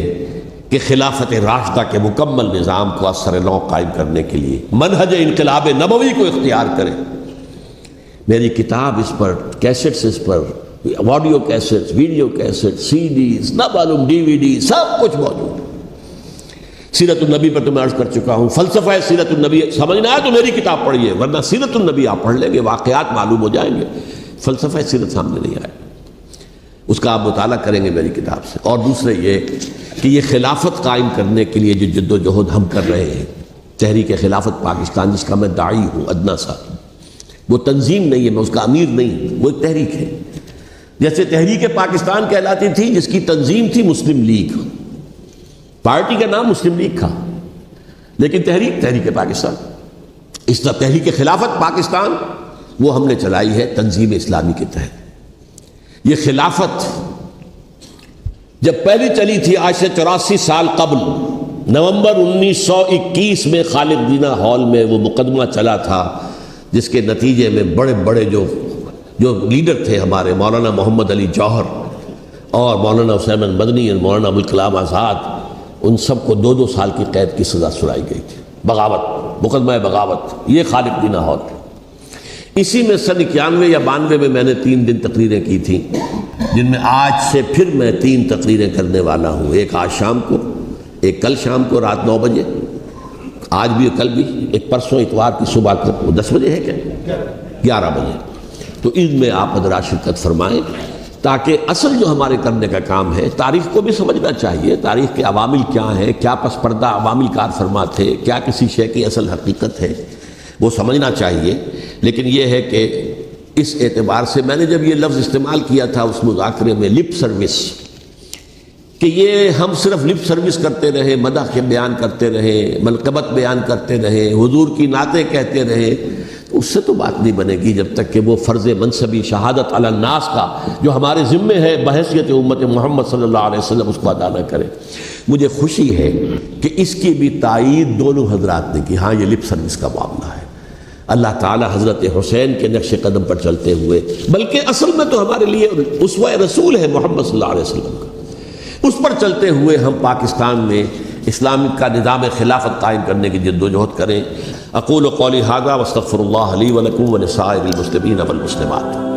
کہ خلافت راشدہ کے مکمل نظام کو اثر نو قائم کرنے کے لیے منہج انقلاب نبوی کو اختیار کریں۔ میری کتاب اس پر، کیسٹس اس پر، آڈیو کیسٹس، ویڈیو کیسٹ، سی ڈیز، نہ معلوم ڈی وی ڈی، سب کچھ موجود ہے۔ سیرت النبی پر تو میں عرض کر چکا ہوں، فلسفہ سیرت النبی سمجھنا ہے تو میری کتاب پڑھیے، ورنہ سیرت النبی آپ پڑھ لیں گے، واقعات معلوم ہو جائیں گے، فلسفہ سیرت سامنے نہیں آئے، اس کا آپ مطالعہ کریں گے میری کتاب سے۔ اور دوسرے یہ کہ یہ خلافت قائم کرنے کے لیے جو جد و جہد ہم کر رہے ہیں، تحریک خلافت پاکستان جس کا میں داعی ہوں ادنا سا، وہ تنظیم نہیں ہے، میں اس کا امیر نہیں، وہ ایک تحریک ہے۔ جیسے تحریک پاکستان کہلاتی تھی جس کی تنظیم تھی مسلم لیگ، پارٹی کا نام مسلم لیگ تھا، لیکن تحریک پاکستان، اس طرح تحریک خلافت پاکستان وہ ہم نے چلائی ہے تنظیم اسلامی کے تحت۔ یہ خلافت جب پہلی چلی تھی آج سے 84 سال قبل، نومبر 1921 میں خالد دینہ ہال میں وہ مقدمہ چلا تھا، جس کے نتیجے میں بڑے بڑے جو لیڈر تھے ہمارے، مولانا محمد علی جوہر اور مولانا حسین مدنی اور مولانا ابوالکلام آزاد، ان سب کو 2 سال کی قید کی سزا سنائی گئی تھی، بغاوت، مقدمہ بغاوت، یہ خالد دینہ ہال۔ اسی میں سن 91 یا 92 میں میں نے 3 دن تقریریں کی تھیں، جن میں آج سے پھر میں 3 تقریریں کرنے والا ہوں، ایک آج شام کو، ایک کل شام کو رات 9 بجے، آج بھی کل بھی، ایک پرسوں اتوار کی صبح کو، وہ 10 بجے ہے کیا؟ 11 بجے۔ تو ان میں آپ حضرات شرکت فرمائیں، تاکہ اصل جو ہمارے کرنے کا کام ہے، تاریخ کو بھی سمجھنا چاہیے، تاریخ کے عوامل کیا ہیں، کیا پس پردہ عوامل کار فرما تھے، کیا کسی شے کی اصل حقیقت ہے، وہ سمجھنا چاہیے۔ لیکن یہ ہے کہ اس اعتبار سے میں نے جب یہ لفظ استعمال کیا تھا اس مذاکرے میں، لپ سروس، کہ یہ ہم صرف لپ سروس کرتے رہے، مدح کے بیان کرتے رہے، منقبت بیان کرتے رہے، حضور کی نعتیں کہتے رہے، اس سے تو بات نہیں بنے گی جب تک کہ وہ فرض منصبی شہادت علی الناس کا جو ہمارے ذمے ہے بحیثیت امت محمد صلی اللہ علیہ وسلم، اس کو ادا نہ کرے۔ مجھے خوشی ہے کہ اس کی بھی تائید دونوں حضرات نے کی، ہاں یہ لپ سروس کا معاملہ ہے۔ اللہ تعالی حضرت حسین کے نقش قدم پر چلتے ہوئے، بلکہ اصل میں تو ہمارے لیے اسوہ رسول ہے محمد صلی اللہ علیہ وسلم کا، اس پر چلتے ہوئے ہم پاکستان میں اسلام کا نظام خلافت قائم کرنے کی جد و جہد کریں۔ اقول قولی ھذا واستغفر اللہ لی ولکم ولسائر المسلمین والمسلمات۔